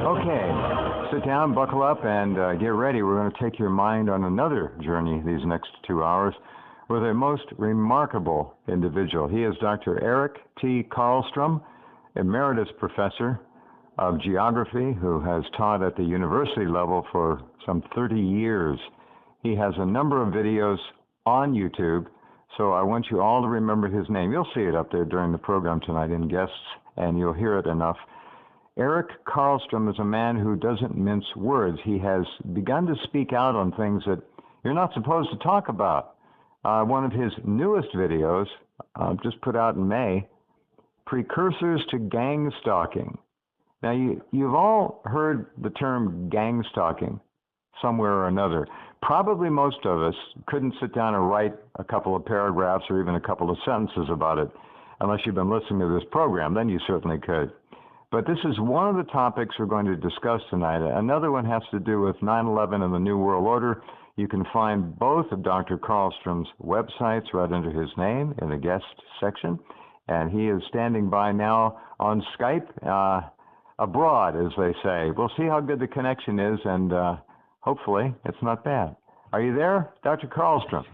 Okay, sit down, buckle up, and get ready. We're going to take your mind on another journey these next 2 hours with a most remarkable individual. He is Dr. Eric T. Karlstrom, Emeritus Professor of Geography, who has taught at the university level for some 30 years. He has a number of videos on YouTube, so I want you all to remember his name. You'll see it up there during the program tonight in guests, and you'll hear it enough. Eric Karlstrom is a man who doesn't mince words. He has begun to speak out on things that you're not supposed to talk about. One of his newest videos, just put out in May, Precursors to Gang Stalking. Now, you've all heard the term gang stalking somewhere or another. Probably most of us couldn't sit down and write a couple of paragraphs or even a couple of sentences about it, unless you've been listening to this program. Then you certainly could. But this is one of the topics we're going to discuss tonight. Another one has to do with 9/11 and the New World Order. You can find both of Dr. Karlstrom's websites right under his name in the guest section. And he is standing by now on Skype, abroad, as they say. We'll see how good the connection is, and hopefully it's not bad. Are you there, Dr. Karlstrom?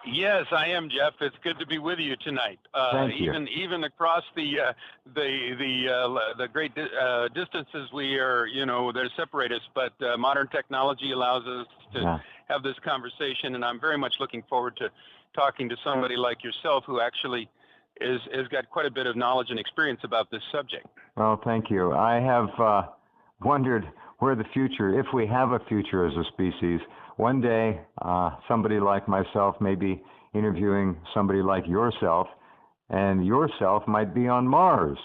Yes, I am, Jeff. It's good to be with you tonight. Thank you. Even across the great distances we are, that separate us, but modern technology allows us to have this conversation, and I'm very much looking forward to talking to somebody like yourself who actually has got quite a bit of knowledge and experience about this subject. Well, thank you. I have wondered where the future, if we have a future as a species. One day, somebody like myself may be interviewing somebody like yourself, and yourself might be on Mars.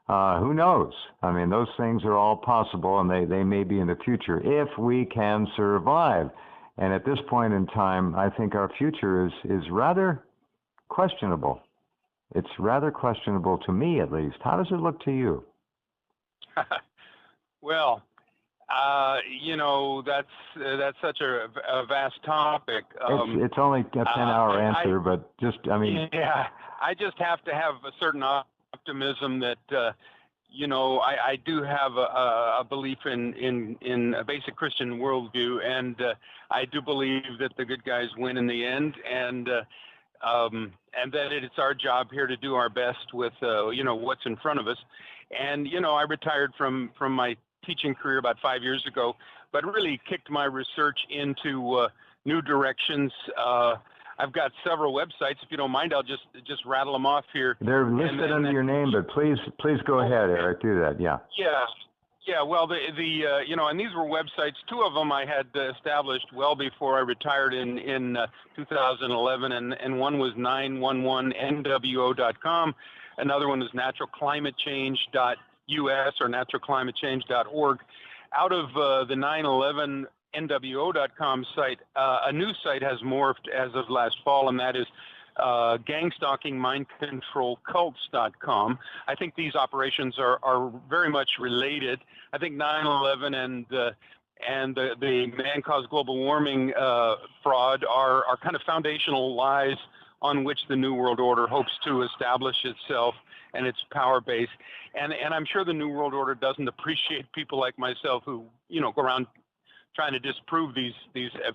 Who knows? I mean, those things are all possible, and they may be in the future if we can survive. And at this point in time, I think our future is rather questionable. It's rather questionable to me, at least. How does it look to you? Well, that's such a vast topic. It's only a 10-hour answer, but Yeah, I just have to have a certain optimism that, I do have a belief in a basic Christian worldview, and I do believe that the good guys win in the end, and that it's our job here to do our best with, what's in front of us. And, I retired from my teaching career about 5 years ago, but really kicked my research into new directions. I've got several websites. If you don't mind, I'll just rattle them off here. They're listed under your name, but please go ahead, Eric. Do that. Yeah. Yeah. Well, and these were websites. Two of them I had established well before I retired in 2011, and one was 911NWO.com. Another one was naturalclimatechange.us or naturalclimatechange.org. Out of the 911NWO.com site, a new site has morphed as of last fall, and that is gangstalkingmindcontrolcults.com. I think these operations are very much related. I think 9/11 and the man-caused global warming fraud are kind of foundational lies on which the New World Order hopes to establish itself and its power base. And I'm sure the New World Order doesn't appreciate people like myself who, go around trying to disprove these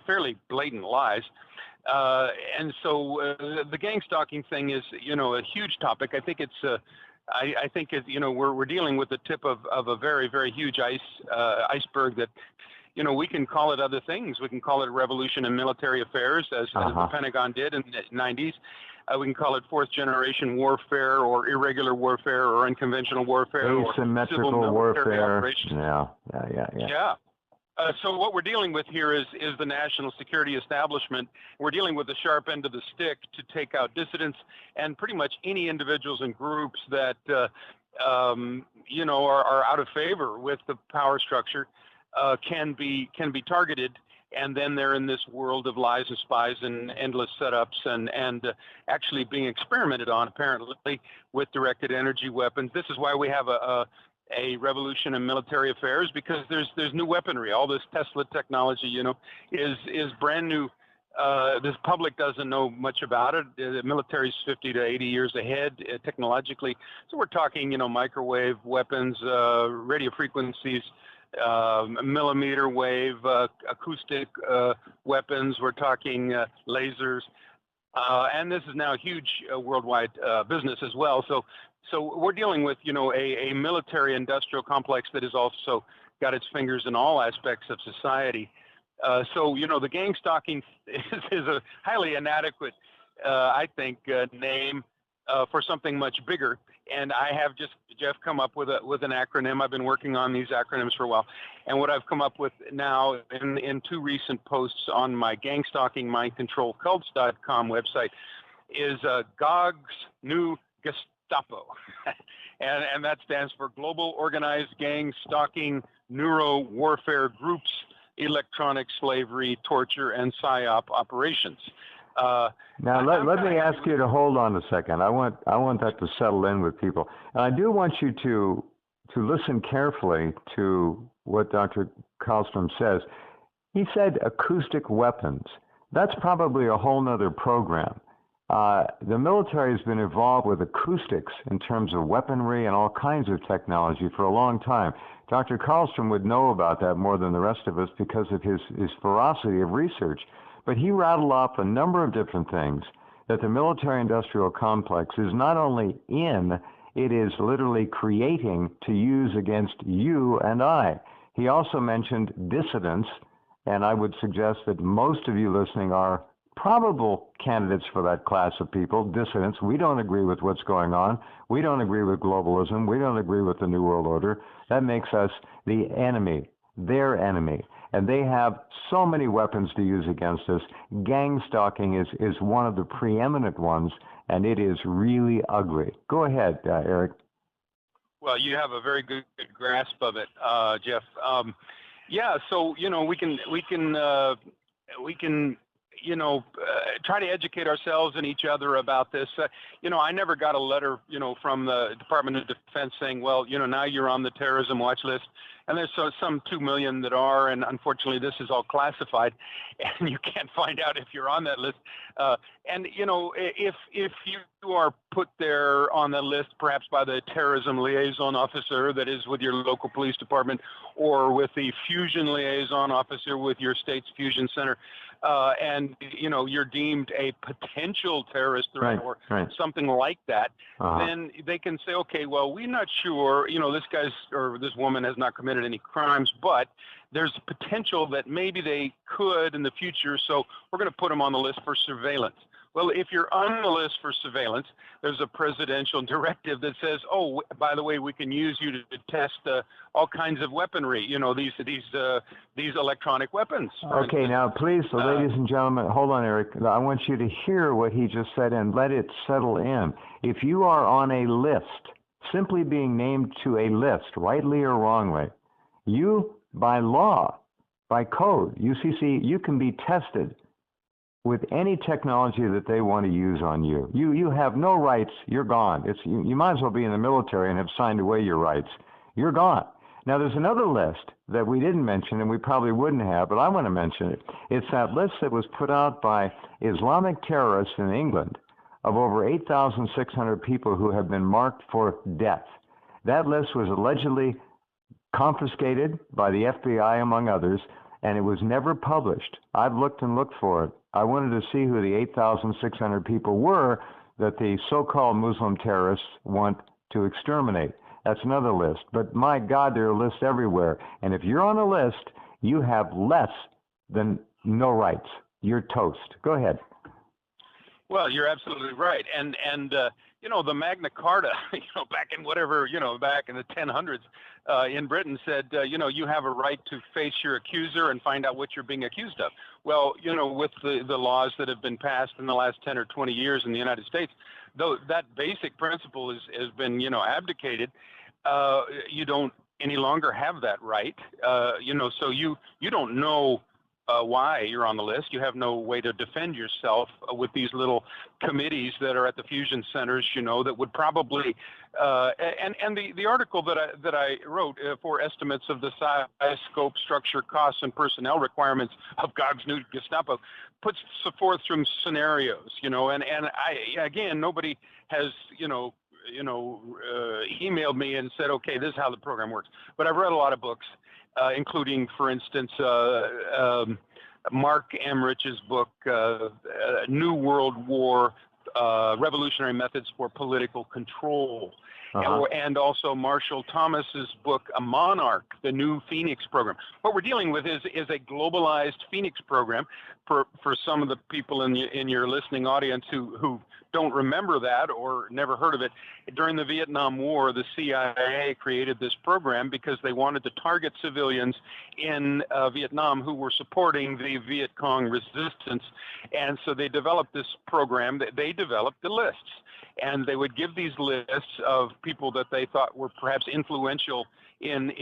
fairly blatant lies. And so the gang stalking thing is, a huge topic. I think we're dealing with the tip of a very, very huge iceberg that, we can call it other things. We can call it a revolution in military affairs, as the Pentagon did in the 90s. We can call it fourth generation warfare or irregular warfare or unconventional warfare. Asymmetrical warfare. Yeah. So what we're dealing with here is the national security establishment. We're dealing with the sharp end of the stick to take out dissidents and pretty much any individuals and groups that, are out of favor with the power structure can be targeted. And then they're in this world of lies and spies and endless setups and actually being experimented on, apparently, with directed energy weapons. This is why we have a revolution in military affairs, because there's new weaponry. All this Tesla technology, is brand new This public doesn't know much about it. The military's 50 to 80 years ahead technologically. So we're talking, microwave weapons, radio frequencies, millimeter wave, acoustic weapons. We're talking lasers. And this is now a huge worldwide business as well. So we're dealing with, a military-industrial complex that has also got its fingers in all aspects of society. So, the gang stalking is a highly inadequate, I think, name for something much bigger. And I have just, Jeff, come up with an acronym. I've been working on these acronyms for a while. And what I've come up with now in two recent posts on my gang stalking mind control cults.com website is GOG's New Gestapo. and that stands for Global Organized Gang Stalking Neuro Warfare Groups, Electronic Slavery, Torture, and PSYOP Operations. Now, let me ask you to hold on a second. I want that to settle in with people. And I do want you to listen carefully to what Dr. Karlstrom says. He said acoustic weapons. That's probably a whole nother program. The military has been involved with acoustics in terms of weaponry and all kinds of technology for a long time. Dr. Karlstrom would know about that more than the rest of us because of his ferocity of research. But he rattled off a number of different things that the military-industrial complex is not only in, it is literally creating to use against you and I. He also mentioned dissidents, and I would suggest that most of you listening are probable candidates for that class of people, dissidents. We don't agree with what's going on. We don't agree with globalism. We don't agree with the New World Order. That makes us the enemy, their enemy. And they have so many weapons to use against us. Gang stalking is one of the preeminent ones, and it is really ugly. Go ahead, Eric. Well, you have a very good grasp of it, Jeff. Yeah, so we can try to educate ourselves and each other about this. I never got a letter, from the Department of Defense saying, well, now you're on the terrorism watch list. And there's some 2 million that are, and unfortunately this is all classified, and you can't find out if you're on that list. And if you are put there on the list, perhaps by the terrorism liaison officer that is with your local police department, or with the fusion liaison officer with your state's fusion center, and you're deemed a potential terrorist threat or something like that, then they can say, okay, well, we're not sure, this guy's or this woman has not committed any crimes, but there's potential that maybe they could in the future, so we're going to put them on the list for surveillance. Well, if you're on the list for surveillance, there's a presidential directive that says, oh, by the way, we can use you to test all kinds of weaponry, these electronic weapons. Okay, now please, ladies and gentlemen, hold on, Eric. I want you to hear what he just said and let it settle in. If you are on a list, simply being named to a list, rightly or wrongly, you, by law, by code, UCC, you can be tested with any technology that they want to use on you. You have no rights. You're gone. You might as well be in the military and have signed away your rights. You're gone. Now, there's another list that we didn't mention, and we probably wouldn't have, but I want to mention it. It's that list that was put out by Islamic terrorists in England of over 8,600 people who have been marked for death. That list was allegedly confiscated by the FBI, among others, and it was never published. I've looked and looked for it. I wanted to see who the 8,600 people were that the so-called Muslim terrorists want to exterminate. That's another list. But my God, there are lists everywhere. And if you're on a list, you have less than no rights. You're toast. Go ahead. Well, you're absolutely right. And the Magna Carta, back in back in the 1000s in Britain said, you have a right to face your accuser and find out what you're being accused of. Well, with the laws that have been passed in the last 10 or 20 years in the United States, though that basic principle has been, abdicated, you don't any longer have that right. So you don't know why you're on the list. You have no way to defend yourself with these little committees that are at the fusion centers, that would probably, and the article that I wrote for estimates of the size, scope, structure, costs, and personnel requirements of Gog's new Gestapo puts forth some scenarios, and again, nobody has, emailed me and said, okay, this is how the program works. But I've read a lot of books, including, for instance, Mark Emrich's book, New World War, Revolutionary Methods for Political Control. And also Marshall Thomas's book, A Monarch, the New Phoenix Program. What we're dealing with is a globalized Phoenix program. For some of the people in your listening audience who don't remember that or never heard of it, during the Vietnam War, the CIA created this program because they wanted to target civilians in Vietnam who were supporting the Viet Cong resistance. And so they developed this program. They developed the lists. And they would give these lists of people that they thought were perhaps influential in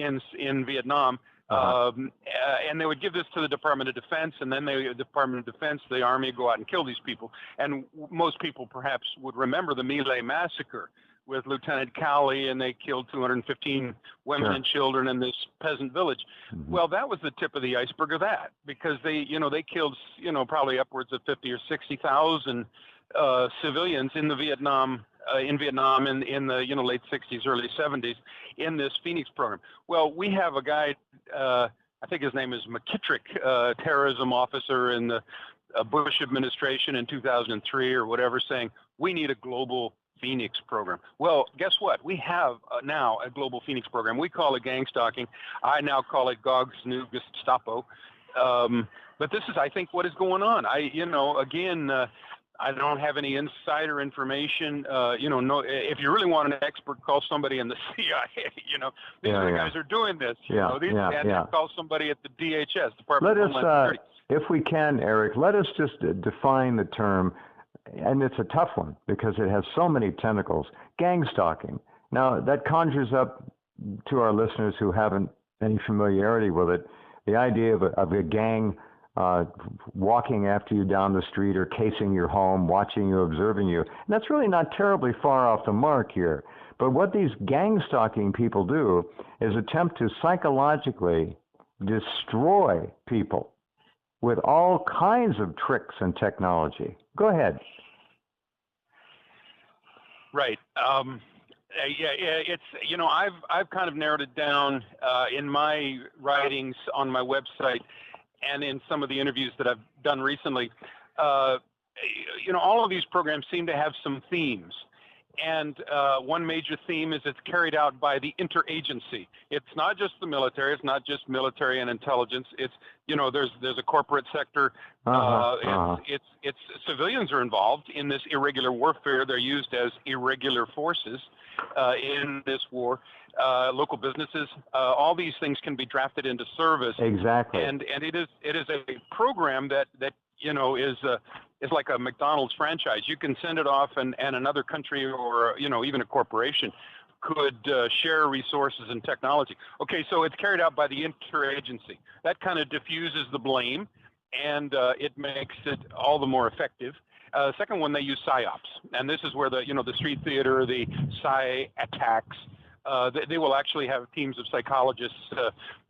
Vietnam. And they would give this to the Department of Defense, and then the Department of Defense, the Army, go out and kill these people. And most people perhaps would remember the My Lai massacre with Lieutenant Cowley, and they killed 215 women and children in this peasant village. Well, that was the tip of the iceberg of that, because they killed, probably upwards of 50 or 60,000 civilians in Vietnam in the late 60s, early 70s in this Phoenix program. Well, we have a guy, I think his name is McKittrick, terrorism officer in the Bush administration in 2003 or whatever, saying we need a global Phoenix program. Well, guess what? We have now a global Phoenix program. We call it gang stalking. I now call it Gog's new Gestapo. But this is, I think, what is going on. I don't have any insider information. If you really want an expert, call somebody in the CIA. These guys are doing this. Call somebody at the DHS, Department of Homeland Security. If we can, Eric, let us just define the term, and it's a tough one because it has so many tentacles. Gang stalking. Now, that conjures up to our listeners who haven't any familiarity with it, the idea of a gang walking after you down the street or casing your home, watching you, observing you. And that's really not terribly far off the mark here. But what these gang stalking people do is attempt to psychologically destroy people with all kinds of tricks and technology. Go ahead. Right. It's, I've kind of narrowed it down in my writings on my website and in some of the interviews that I've done recently. All of these programs seem to have some themes. And one major theme is it's carried out by the interagency. It's not just the military. It's not just military and intelligence. It's, there's a corporate sector. It's civilians are involved in this irregular warfare. They're used as irregular forces in this war. Local businesses, all these things can be drafted into service. Exactly. And it is a program that is like a McDonald's franchise. You can send it off, and another country or even a corporation could share resources and technology. Okay, so it's carried out by the interagency. That kind of diffuses the blame, and it makes it all the more effective. Second one, they use psyops, and this is where the street theater, the psy attacks. They will actually have teams of psychologists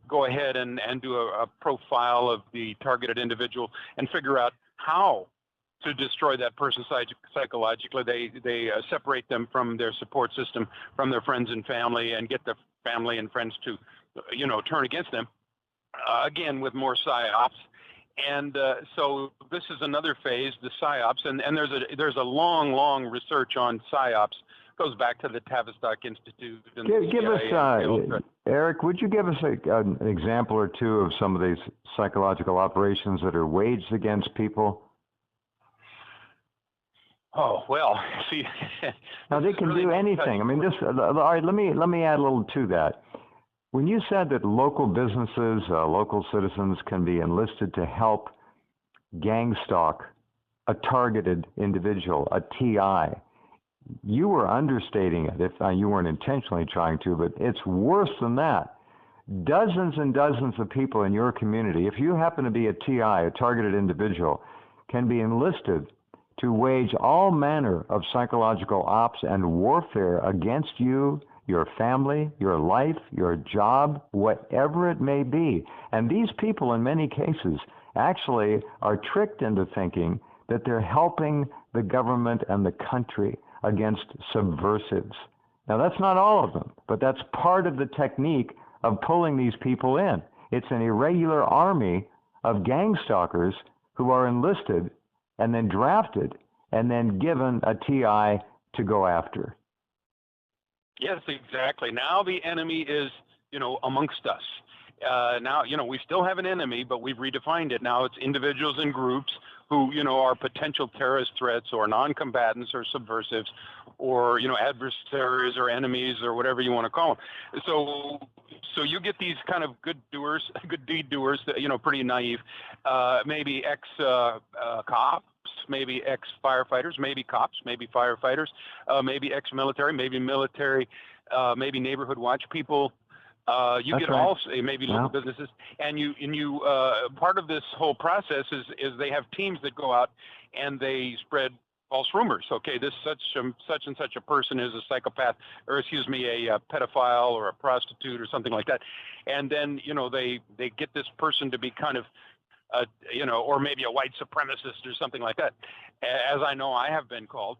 go ahead and do a profile of the targeted individual and figure out how to destroy that person psychologically. They separate them from their support system, from their friends and family, and get their family and friends to, turn against them, again, with more psyops. And so this is another phase, the psyops, and there's a long research on psyops. Goes back to the Tavistock Institute. And give us, Eric, would you give us an example or two of some of these psychological operations that are waged against people? Oh, well, see. Now, they can do anything. I mean, all right, let me add a little to that. When you said that local businesses, local citizens can be enlisted to help gang stalk a targeted individual, a TI, you were understating it if you weren't intentionally trying to, but it's worse than that. Dozens and dozens of people in your community, if you happen to be a TI, a targeted individual, can be enlisted to wage all manner of psychological ops and warfare against you, your family, your life, your job, whatever it may be. And these people, in many cases, actually are tricked into thinking that they're helping the government and the country against subversives. Now, that's not all of them, but that's part of the technique of pulling these people in. It's an irregular army of gang stalkers who are enlisted and then drafted and then given a TI to go after. Yes, exactly. Now the enemy is, amongst us. Now, we still have an enemy, but we've redefined it. Now it's individuals and groups who, are potential terrorist threats or non-combatants or subversives or, adversaries or enemies or whatever you want to call them. So you get these kind of good doers, good deed doers, pretty naive, maybe ex-cops, maybe ex-firefighters, maybe cops, maybe firefighters, maybe ex-military, maybe military, maybe neighborhood watch people. You That's get right. all, maybe local businesses, and you part of this whole process is they have teams that go out and they spread false rumors. Okay, this such and such a person is a psychopath, or excuse me, a pedophile or a prostitute or something like that, and then they get this person to be kind of or maybe a white supremacist or something like that, as I know I have been called.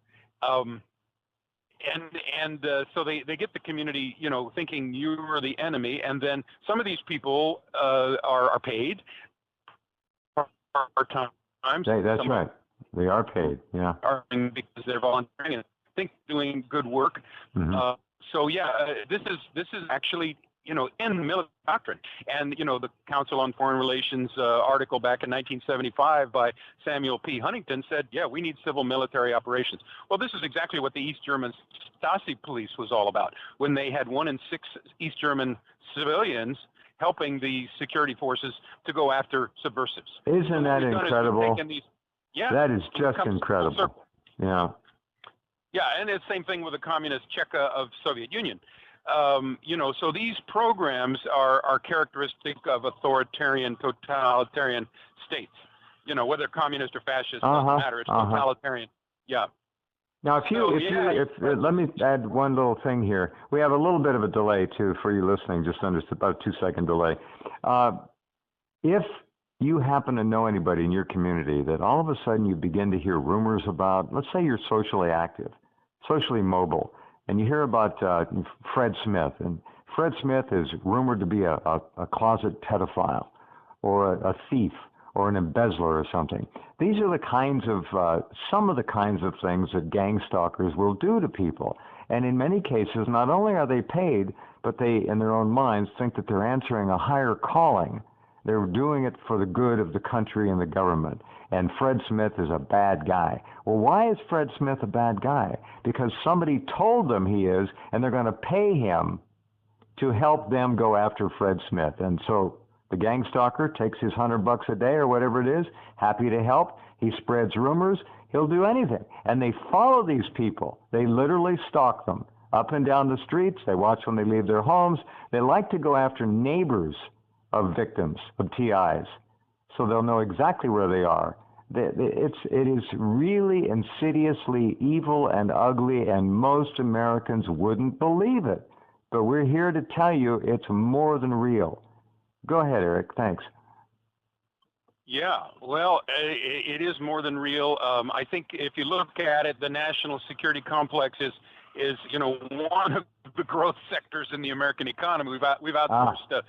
So they get the community, thinking you're the enemy, and then some of these people are paid part-time. That's right. They are paid, yeah. Because they're volunteering and think doing good work. Mm-hmm. This is actually in military doctrine. And, the Council on Foreign Relations article back in 1975 by Samuel P. Huntington said, yeah, we need civil military operations. Well, this is exactly what the East German Stasi police was all about, when they had 1 in 6 East German civilians helping the security forces to go after subversives. Isn't that incredible? That is just incredible. Yeah. Yeah, and it's the same thing with the communist Czechia of Soviet Union. So these programs are characteristic of authoritarian, totalitarian states. Whether communist or fascist doesn't matter. It's totalitarian. Yeah. Now, let me add one little thing here. We have a little bit of a delay too for you listening, just under about a 2-second delay. If you happen to know anybody in your community that all of a sudden you begin to hear rumors about, let's say you're socially active, socially mobile, and you hear about Fred Smith, and Fred Smith is rumored to be a closet pedophile or a thief or an embezzler or something. These are the kinds of, some of the kinds of things that gang stalkers will do to people. And in many cases, not only are they paid, but they, in their own minds, think that they're answering a higher calling. They're doing it for the good of the country and the government. And Fred Smith is a bad guy. Well, why is Fred Smith a bad guy? Because somebody told them he is, and they're going to pay him to help them go after Fred Smith. And so the gang stalker takes his $100 a day or whatever it is, happy to help. He spreads rumors. He'll do anything. And they follow these people. They literally stalk them up and down the streets. They watch when they leave their homes. They like to go after neighbors of victims of TIs, so they'll know exactly where they are. It is really insidiously evil and ugly, and most Americans wouldn't believe it. But we're here to tell you it's more than real. Go ahead, Eric. Thanks. Yeah, well, it is more than real. I think if you look at it, the national security complex is one of the growth sectors in the American economy. We've outsourced,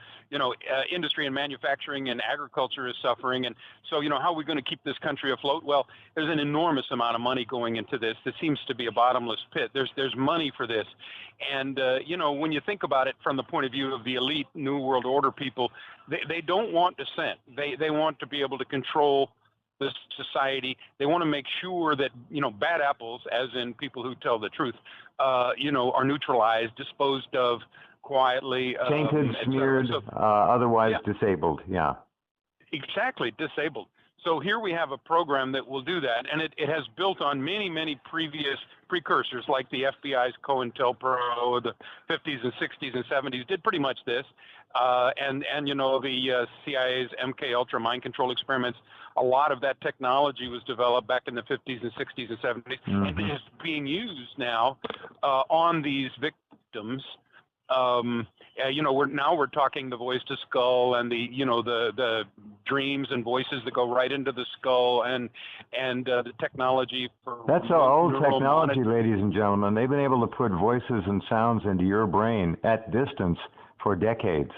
industry and manufacturing, and agriculture is suffering. And so, how are we going to keep this country afloat? Well, there's an enormous amount of money going into this. This seems to be a bottomless pit. There's money for this. And, when you think about it from the point of view of the elite New World Order people, they don't want dissent. They want to be able to control the society. They want to make sure that, bad apples, as in people who tell the truth, are neutralized, disposed of quietly. Tainted, smeared, otherwise disabled. Yeah. Exactly, disabled. So here we have a program that will do that, and it has built on many, many previous precursors, like the FBI's COINTELPRO, the 50s and 60s and 70s did pretty much this, and the CIA's MK Ultra mind control experiments. A lot of that technology was developed back in the 50s and 60s and 70s, and is being used now on these victims. We're talking the voice to skull and the dreams and voices that go right into the skull and the technology for that's old technology, ladies and gentlemen. They've been able to put voices and sounds into your brain at distance for decades.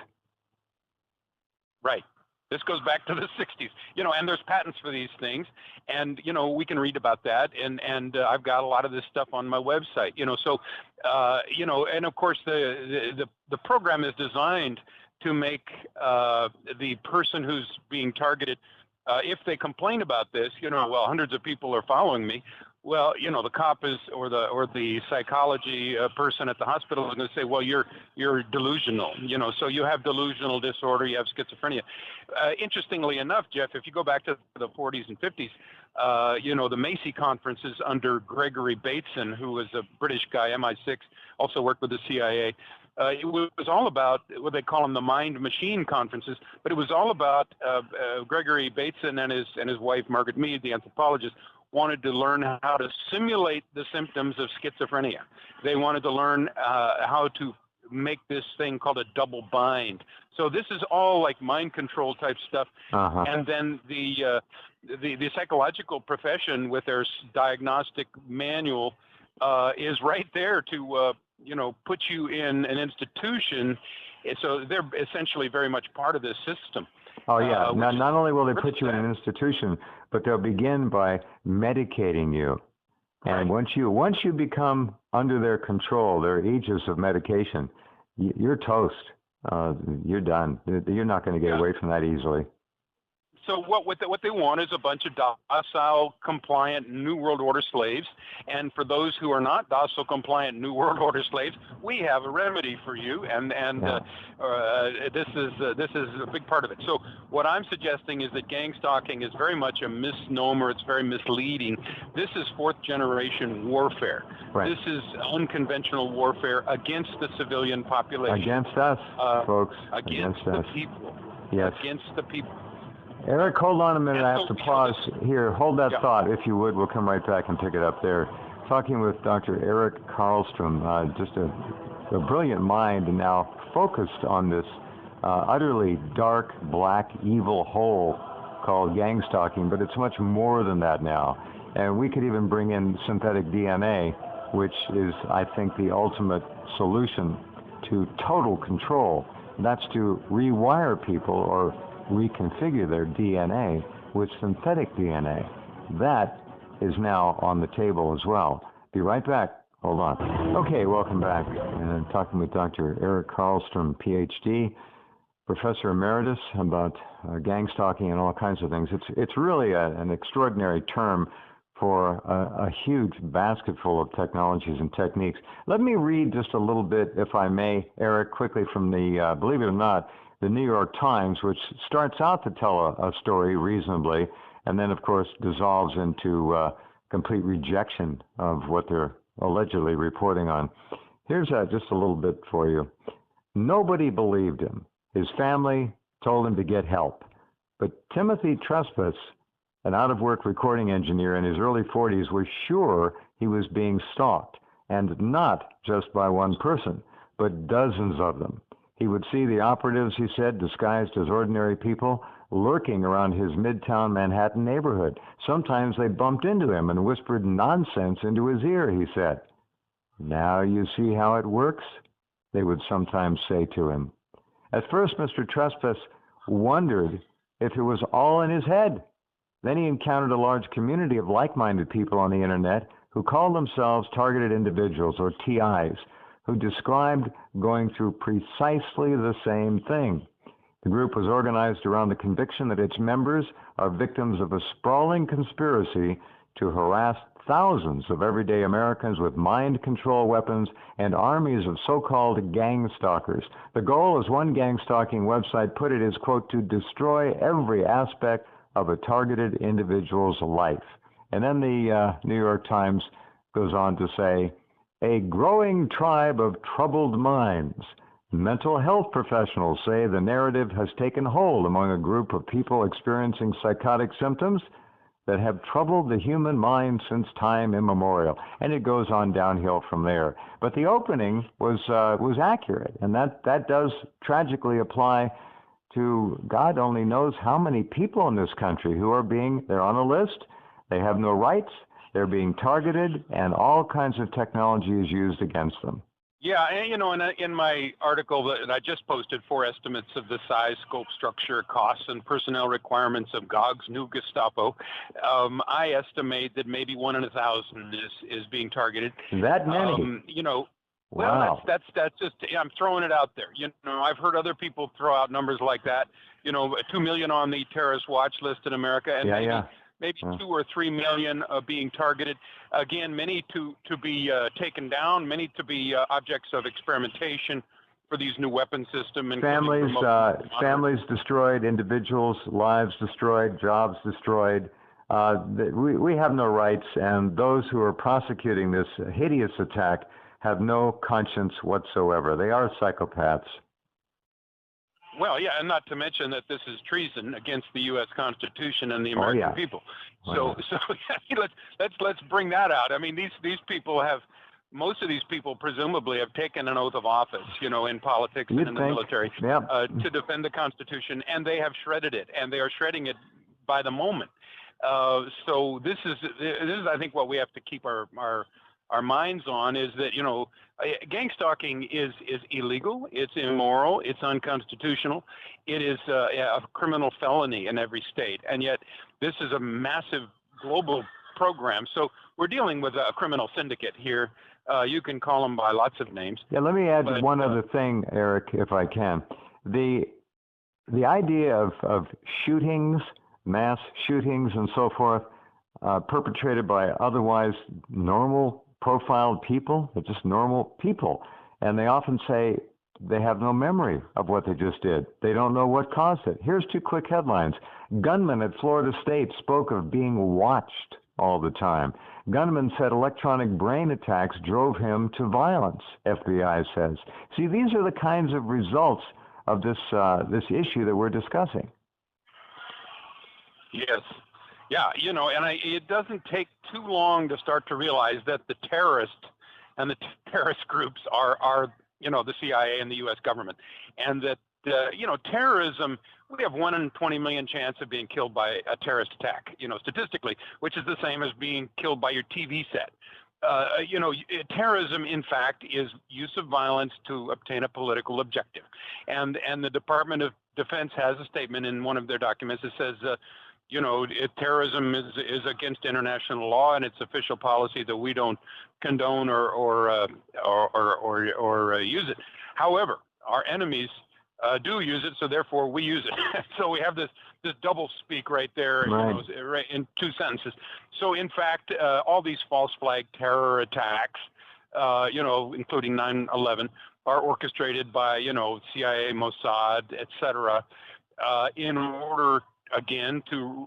Right. This goes back to the 60s, and there's patents for these things, and we can read about that, and I've got a lot of this stuff on my website, and of course the program is designed to make the person who's being targeted, if they complain about this, hundreds of people are following me. Well, the cop is, or the psychology person at the hospital is going to say, well, you're delusional, so you have delusional disorder, you have schizophrenia. Interestingly enough, Jeff, if you go back to the 40s and 50s, the Macy conferences under Gregory Bateson, who was a British guy, MI6, also worked with the CIA. It was all about what they call them the mind machine conferences, but it was all about Gregory Bateson and his wife, Margaret Mead, the anthropologist, wanted to learn how to simulate the symptoms of schizophrenia. They wanted to learn how to make this thing called a double bind. So this is all like mind control type stuff. And then the psychological profession with their diagnostic manual is right there to put you in an institution. So they're essentially very much part of this system. Oh, yeah. Not only will they put you in an institution, but they'll begin by medicating you. And once you become under their control, their aegis of medication, you're toast. You're done. You're not going to get away from that easily. So what they want is a bunch of docile, compliant New World Order slaves. And for those who are not docile, compliant New World Order slaves, we have a remedy for you. And this is a big part of it. So what I'm suggesting is that gang stalking is very much a misnomer. It's very misleading. This is fourth generation warfare. Right. This is unconventional warfare against the civilian population. Against us, folks. Against the people. Yes. Against the people. Eric, hold on a minute. I have to pause here. Hold that thought, if you would. We'll come right back and pick it up there. Talking with Dr. Eric Karlstrom, just a brilliant mind, and now focused on this utterly dark, black, evil hole called gang stalking, but it's much more than that now. And we could even bring in synthetic DNA, which is, I think, the ultimate solution to total control. That's to rewire people or reconfigure their DNA with synthetic DNA. That is now on the table as well. Be right back. Hold on. Okay, welcome back. And I'm talking with Dr. Eric Karlstrom, PhD, Professor Emeritus, about gang stalking and all kinds of things. It's really an extraordinary term for a huge basket full of technologies and techniques. Let me read just a little bit, if I may, Eric, quickly from the, believe it or not, the New York Times, which starts out to tell a story reasonably, and then, of course, dissolves into complete rejection of what they're allegedly reporting on. Here's just a little bit for you. Nobody believed him. His family told him to get help. But Timothy Trespass, an out-of-work recording engineer in his early 40s, was sure he was being stalked, and not just by one person, but dozens of them. He would see the operatives, he said, disguised as ordinary people, lurking around his midtown Manhattan neighborhood. Sometimes they bumped into him and whispered nonsense into his ear, he said. "Now you see how it works?" they would sometimes say to him. At first, Mr. Trespass wondered if it was all in his head. Then he encountered a large community of like-minded people on the internet who called themselves targeted individuals, or TIs, who described going through precisely the same thing. The group was organized around the conviction that its members are victims of a sprawling conspiracy to harass thousands of everyday Americans with mind control weapons and armies of so-called gang stalkers. The goal, as one gang stalking website put it, is, quote, to destroy every aspect of a targeted individual's life. And then the New York Times goes on to say, a growing tribe of troubled minds. Mental health professionals say the narrative has taken hold among a group of people experiencing psychotic symptoms that have troubled the human mind since time immemorial. And it goes on downhill from there. But the opening was accurate, and that does tragically apply to God only knows how many people in this country who are they're on a list, they have no rights, they're being targeted, and all kinds of technology is used against them. Yeah, and in my article that I just posted, 4 estimates of the size, scope, structure, costs, and personnel requirements of Gog's new Gestapo, I estimate that maybe 1 in 1,000 is being targeted. That many? Well, that's just, I'm throwing it out there. I've heard other people throw out numbers like that. 2 million on the terrorist watch list in America, and maybe 2 or 3 million being targeted. Again, many to be taken down, many to be objects of experimentation for these new weapon systems. Families destroyed, individuals' lives destroyed, jobs destroyed. We have no rights, and those who are prosecuting this hideous attack have no conscience whatsoever. They are psychopaths. Well, yeah, and not to mention that this is treason against the U.S. Constitution and the American people. So let's bring that out. I mean, these people most of these people presumably have taken an oath of office, in politics and in the military to defend the Constitution, and they have shredded it, and they are shredding it by the moment. So this is, I think, what we have to keep our minds on is that, gang stalking is illegal, it's immoral, it's unconstitutional, it is a criminal felony in every state, and yet this is a massive global program. So we're dealing with a criminal syndicate here. You can call them by lots of names. Yeah, let me add one other thing, Eric, if I can. The idea of shootings, mass shootings and so forth, perpetrated by otherwise normal profiled people. They're just normal people. And they often say they have no memory of what they just did. They don't know what caused it. Here's 2 quick headlines. Gunman at Florida State spoke of being watched all the time. Gunman said electronic brain attacks drove him to violence, FBI says. See, these are the kinds of results of this issue that we're discussing. Yes. Yeah, it doesn't take too long to start to realize that the terrorists and the terrorist groups are the CIA and the U.S. government, and that terrorism, we have 1 in 20 million chance of being killed by a terrorist attack, statistically, which is the same as being killed by your TV set. Terrorism, in fact, is use of violence to obtain a political objective, and the Department of Defense has a statement in one of their documents that says. Terrorism is against international law, and it's official policy that we don't condone or use it. However, our enemies do use it, so therefore we use it. So we have this double speak right there, right in 2 sentences. So in fact, all these false flag terror attacks, including 9/11, are orchestrated by CIA, Mossad, etc., in order, again, to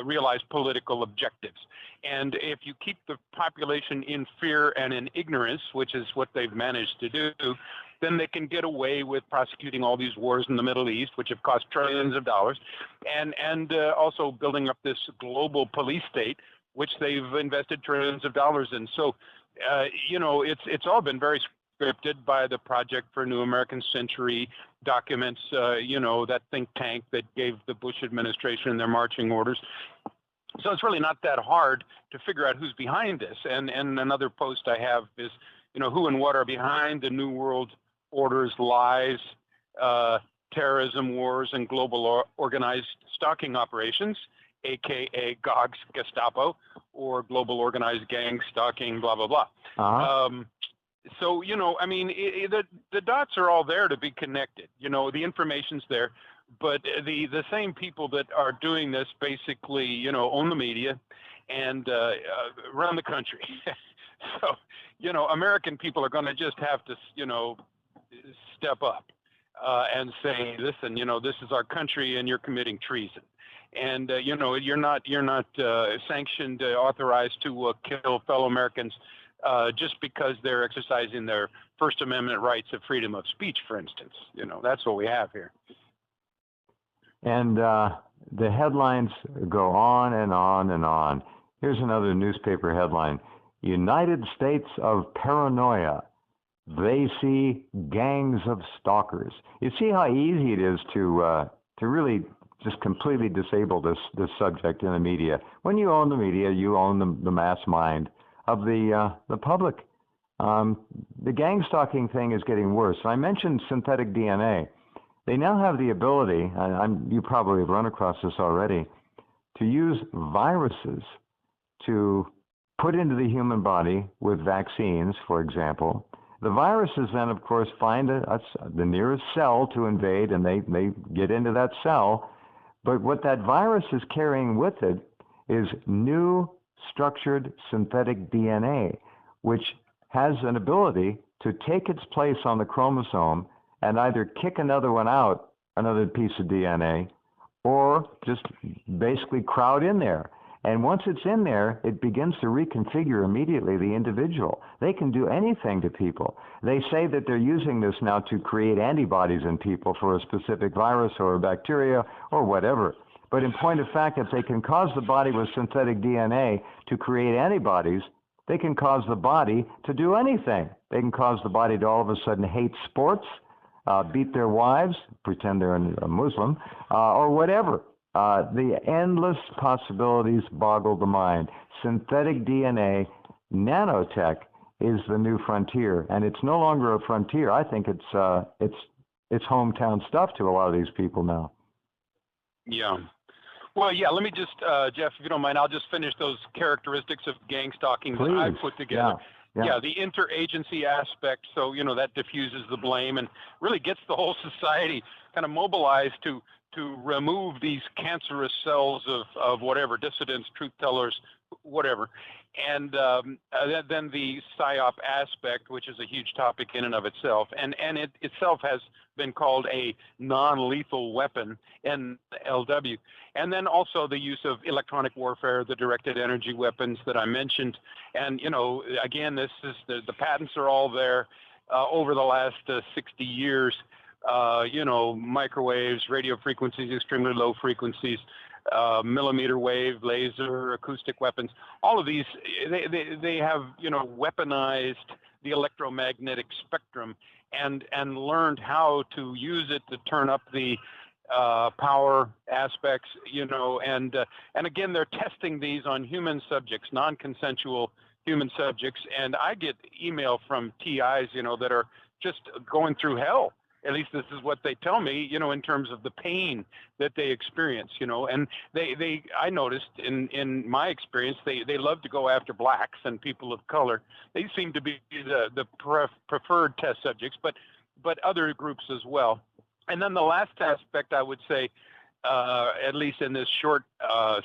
realize political objectives. And if you keep the population in fear and in ignorance, which is what they've managed to do, then they can get away with prosecuting all these wars in the Middle East, which have cost trillions of dollars, and also building up this global police state, which they've invested trillions of dollars in. So, it's all been very scripted by the Project for a New American Century documents, that think tank that gave the Bush administration their marching orders. So it's really not that hard to figure out who's behind this. And another post I have is, who and what are behind the New World Order's lies, terrorism, wars, and global organized stalking operations, a.k.a. Gog's Gestapo, or global organized gang stalking, blah, blah, blah. Uh-huh. So, the dots are all there to be connected. The information's there, but the same people that are doing this basically, own the media and run the country. So, American people are going to just have to, step up. and say, listen, this is our country and you're committing treason. And, you're not sanctioned, authorized to kill fellow Americans just because they're exercising their First Amendment rights of freedom of speech, for instance. That's what we have here. And the headlines go on and on and on. Here's another newspaper headline: United States of Paranoia. They see gangs of stalkers. You see how easy it is to really just completely disable this subject in the media. When you own the media, you own the mass mind of the public. The gang stalking thing is getting worse. I mentioned synthetic DNA. They now have the ability, and you probably have run across this already, to use viruses to put into the human body with vaccines, for example. The viruses then, of course, find the nearest cell to invade, and they get into that cell. But what that virus is carrying with it is new structured synthetic DNA, which has an ability to take its place on the chromosome and either kick another one out, another piece of DNA, or just basically crowd in there. And once it's in there, it begins to reconfigure immediately the individual. They can do anything to people. They say that they're using this now to create antibodies in people for a specific virus or a bacteria or whatever. But in point of fact, if they can cause the body with synthetic DNA to create antibodies, they can cause the body to do anything. They can cause the body to all of a sudden hate sports, beat their wives, pretend they're a Muslim, or whatever. The endless possibilities boggle the mind. Synthetic DNA, nanotech is the new frontier, and it's no longer a frontier. I think it's hometown stuff to a lot of these people now. Yeah. Well, yeah, let me just, Jeff, if you don't mind, I'll just finish those characteristics of gang stalking that I put together. Yeah, the interagency aspect, so, that diffuses the blame and really gets the whole society kind of mobilized to remove these cancerous cells of whatever, dissidents, truth tellers, whatever. And then the PSYOP aspect, which is a huge topic in and of itself. And it itself has been called a non-lethal weapon, NLW. And then also the use of electronic warfare, the directed energy weapons that I mentioned. And, again, this is the patents are all there over the last 60 years. Microwaves, radio frequencies, extremely low frequencies, millimeter wave, laser, acoustic weapons. All of these, they have, weaponized the electromagnetic spectrum and learned how to use it to turn up the power aspects, and again, they're testing these on human subjects, non-consensual human subjects. And I get email from TIs, that are just going through hell. At least this is what they tell me, in terms of the pain that they experience, and I noticed in my experience, they love to go after blacks and people of color. They seem to be the preferred test subjects, but other groups as well. And then the last aspect I would say, at least in this short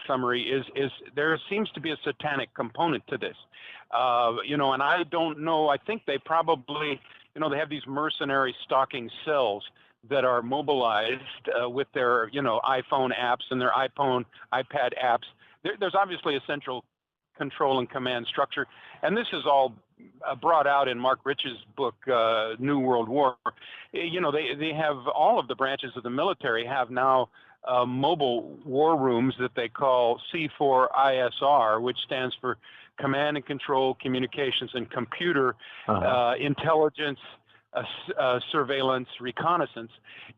summary, is there seems to be a satanic component to this, and I don't know, I think they probably, they have these mercenary stalking cells that are mobilized with their, iPhone apps and their iPad apps. There's obviously a central control and command structure. And this is all brought out in Mark Rich's book, New World War. They have all of the branches of the military have now mobile war rooms that they call C4ISR, which stands for Command and Control, Communications, and Computer Intelligence, Surveillance, Reconnaissance.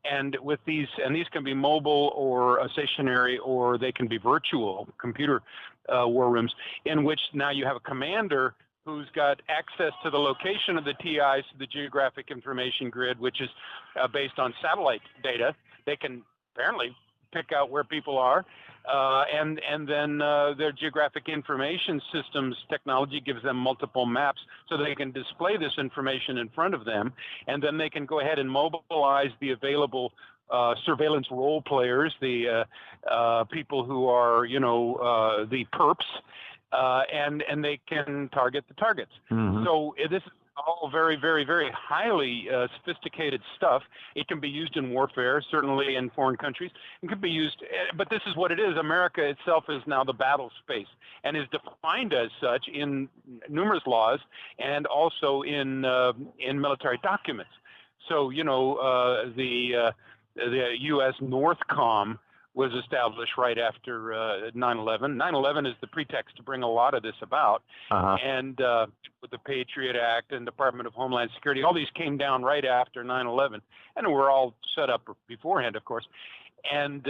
And with these can be mobile or stationary, or they can be virtual computer war rooms, in which now you have a commander who's got access to the location of the TIs, the geographic information grid, which is based on satellite data. They can apparently pick out where people are, and then their geographic information systems technology gives them multiple maps, so they can display this information in front of them, and then they can go ahead and mobilize the available surveillance role players, the people who are, the perps, and they can target the targets. Mm-hmm. So all very, very, very highly sophisticated stuff. It can be used in warfare, certainly in foreign countries. It can be used, but this is what it is. America itself is now the battle space and is defined as such in numerous laws and also in military documents. So, the U.S. Northcom was established right after 9/11. 9/11 is the pretext to bring a lot of this about. And with the Patriot Act and Department of Homeland Security, all these came down right after 9/11, and were all set up beforehand, of course. And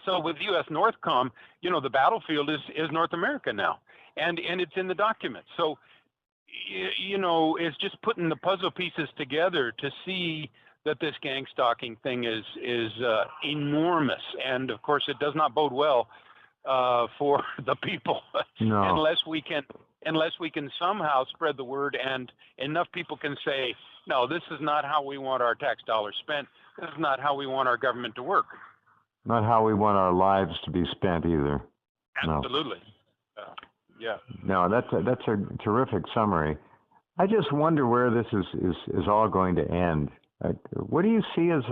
so with U.S. Northcom, the battlefield is North America now, and it's in the document. So, it's just putting the puzzle pieces together to see that this gang stalking thing is enormous, and of course it does not bode well for the people unless we can somehow spread the word and enough people can say, no, this is not how we want our tax dollars spent. This is not how we want our government to work. Not how we want our lives to be spent either. Absolutely. Yeah. No, that's a terrific summary. I just wonder where this is all going to end. What do you see as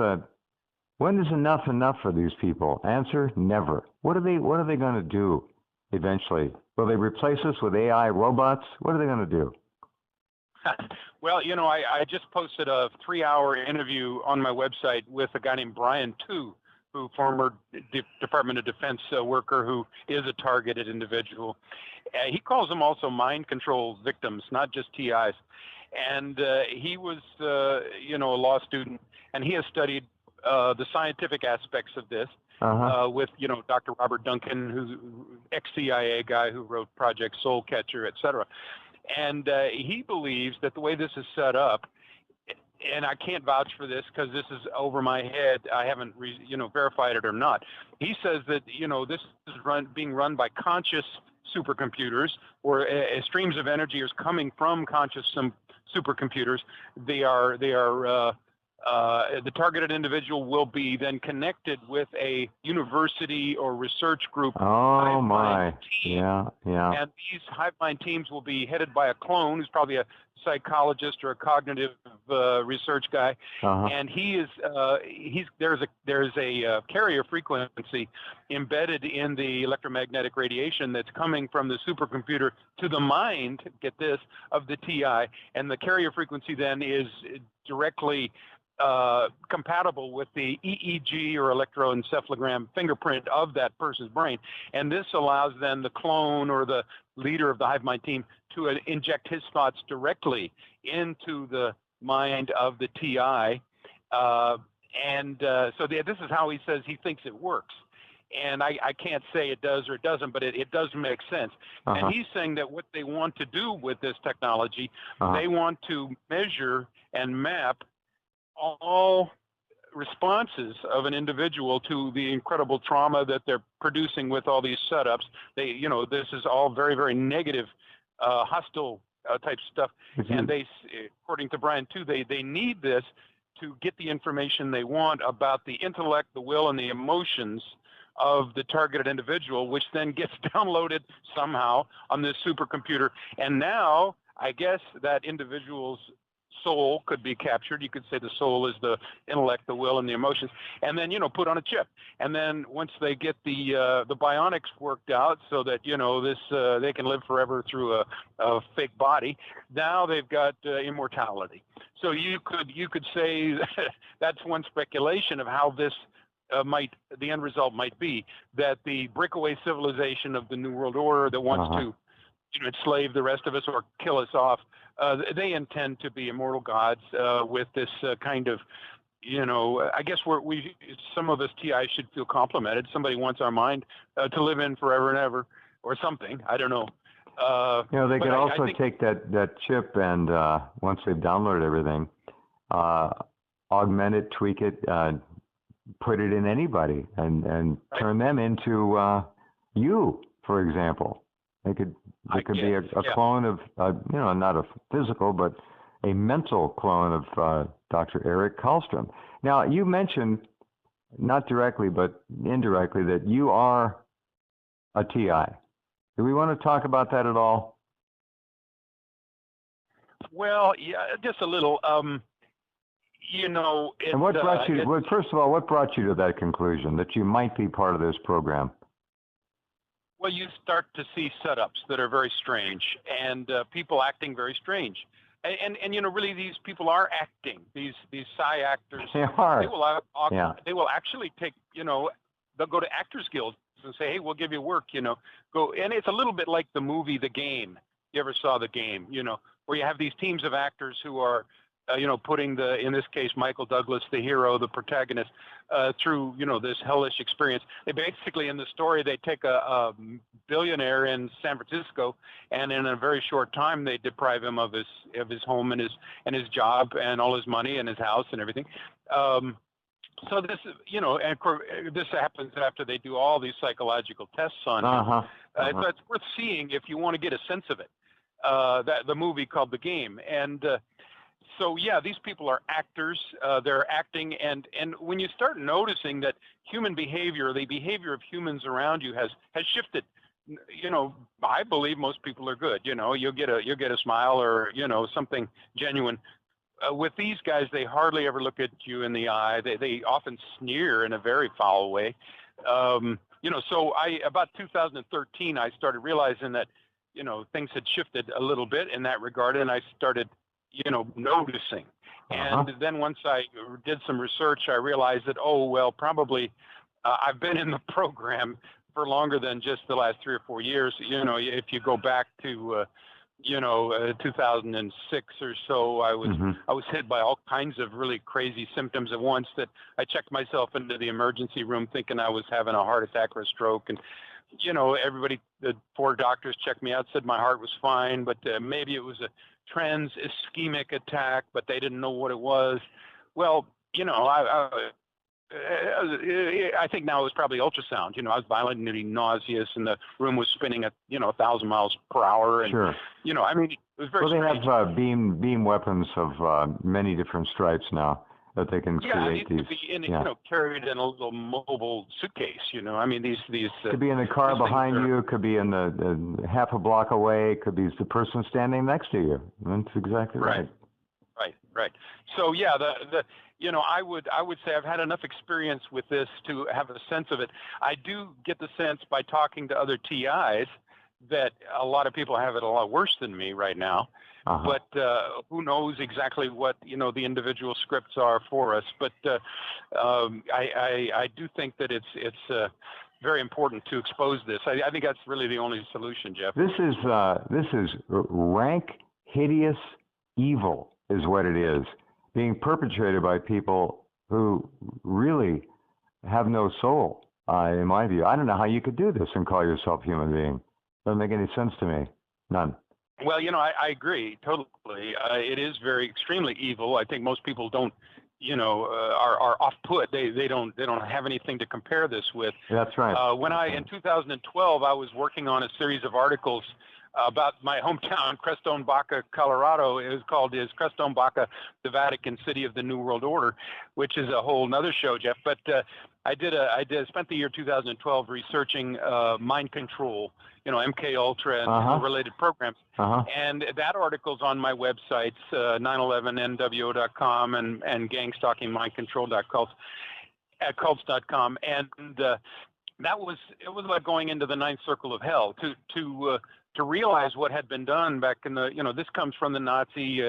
when is enough for these people? Answer: never. What are they going to do eventually? Will they replace us with AI robots? What are they going to do? Well, I just posted a 3-hour interview on my website with a guy named Brian Tu, who former Department of Defense worker who is a targeted individual. He calls them also mind control victims, not just TIs. And he was, a law student, and he has studied the scientific aspects of this with, Dr. Robert Duncan, who's ex-CIA guy who wrote Project Soul Catcher, et cetera. And he believes that the way this is set up, and I can't vouch for this because this is over my head. I haven't, verified it or not. He says that, this is being run by conscious supercomputers, or streams of energy is coming from conscious supercomputers. The targeted individual will be then connected with a university or research group. Oh my! Yeah. And these hive mind teams will be headed by a clone who's probably a psychologist or a cognitive research guy, and there's a carrier frequency embedded in the electromagnetic radiation that's coming from the supercomputer to the mind. Get this, of the TI, and the carrier frequency then is directly compatible with the EEG or electroencephalogram fingerprint of that person's brain. And this allows then the clone or the leader of the hive mind team to inject his thoughts directly into the mind of the TI. So this is how he says he thinks it works. And I can't say it does or it doesn't, but it does make sense. And he's saying that what they want to do with this technology, they want to measure and map all responses of an individual to the incredible trauma that they're producing with all these setups. This is all very, very negative, hostile type stuff. And they, according to Brian too, they need this to get the information they want about the intellect, the will, and the emotions of the targeted individual, which then gets downloaded somehow on this supercomputer. And now, I guess that individual's soul could be captured. You could say the soul is the intellect, the will, and the emotions, and then put on a chip. And then once they get the bionics worked out, so that they can live forever through a fake body, now they've got immortality. So you could say that's one speculation of how this the end result might be, that the breakaway civilization of the New World Order that wants to enslave the rest of us or kill us off, they intend to be immortal gods with this kind of, I guess some of us TI should feel complimented. Somebody wants our mind to live in forever and ever, or something. I don't know. They could also take that chip and once they've downloaded everything, augment it, tweak it, put it in anybody, and turn them into you, for example. It could be a clone of, not a physical, but a mental clone of Dr. Eric Karlstrom. Now, you mentioned, not directly, but indirectly, that you are a TI. Do we want to talk about that at all? Well, yeah, just a little. And what brought you? First of all, what brought you to that conclusion that you might be part of this program? Well, you start to see setups that are very strange, and people acting very strange, and really these people are acting. These psi actors. They are. They will actually take. They'll go to Actors Guild and say, hey, we'll give you work. Go, and it's a little bit like the movie The Game. You ever saw The Game? Where you have these teams of actors who are. Putting in this case, Michael Douglas, the hero, the protagonist, through, this hellish experience. They basically, in the story, they take a billionaire in San Francisco, and in a very short time, they deprive him of his home and his job and all his money and his house and everything. So this, and this happens after they do all these psychological tests on him. So it's worth seeing if you want to get a sense of it. The movie called The Game, and so yeah, these people are actors. They're acting, and when you start noticing that human behavior, the behavior of humans around you has shifted. I believe most people are good. You'll get a smile or something genuine. With these guys, they hardly ever look at you in the eye. They often sneer in a very foul way. So about 2013, I started realizing that things had shifted a little bit in that regard, and I started noticing. And then once I did some research, I realized that, probably I've been in the program for longer than just the last 3 or 4 years. If you go back to, 2006 or so, I was hit by all kinds of really crazy symptoms at once that I checked myself into the emergency room thinking I was having a heart attack or a stroke. And, the 4 doctors checked me out, said my heart was fine, but maybe it was a trans-ischemic attack, but they didn't know what it was. Well, I think now it was probably ultrasound. I was violently nauseous, and the room was spinning at 1,000 miles per hour. And, sure. It was very strange. They have beam weapons of many different stripes now that they can create these. Carried in a little mobile suitcase. These could be in the car behind you. Could be in the half a block away. Could be the person standing next to you. That's exactly right. Right. So yeah, I would say I've had enough experience with this to have a sense of it. I do get the sense by talking to other TIs that a lot of people have it a lot worse than me right now. But who knows exactly what the individual scripts are for us? But I do think that it's very important to expose this. I think that's really the only solution, Jeff. This is rank, hideous evil, is what it is, being perpetrated by people who really have no soul. In my view, I don't know how you could do this and call yourself a human being. Doesn't make any sense to me. None. Well, I agree totally. It is extremely evil. I think most people don't, are off put. They don't have anything to compare this with. That's right. In 2012, I was working on a series of articles about my hometown, Crestone Baca, Colorado. It was called Crestone Baca, the Vatican City of the New World Order, which is a whole nother show, Jeff. But I spent the year 2012 researching mind control, MK Ultra and related programs. And that article's on my websites, 911nwo.com and gangstalkingmindcontrol.cults.com. And it was like going into the ninth circle of hell to realize what had been done back in the, this comes from the Nazi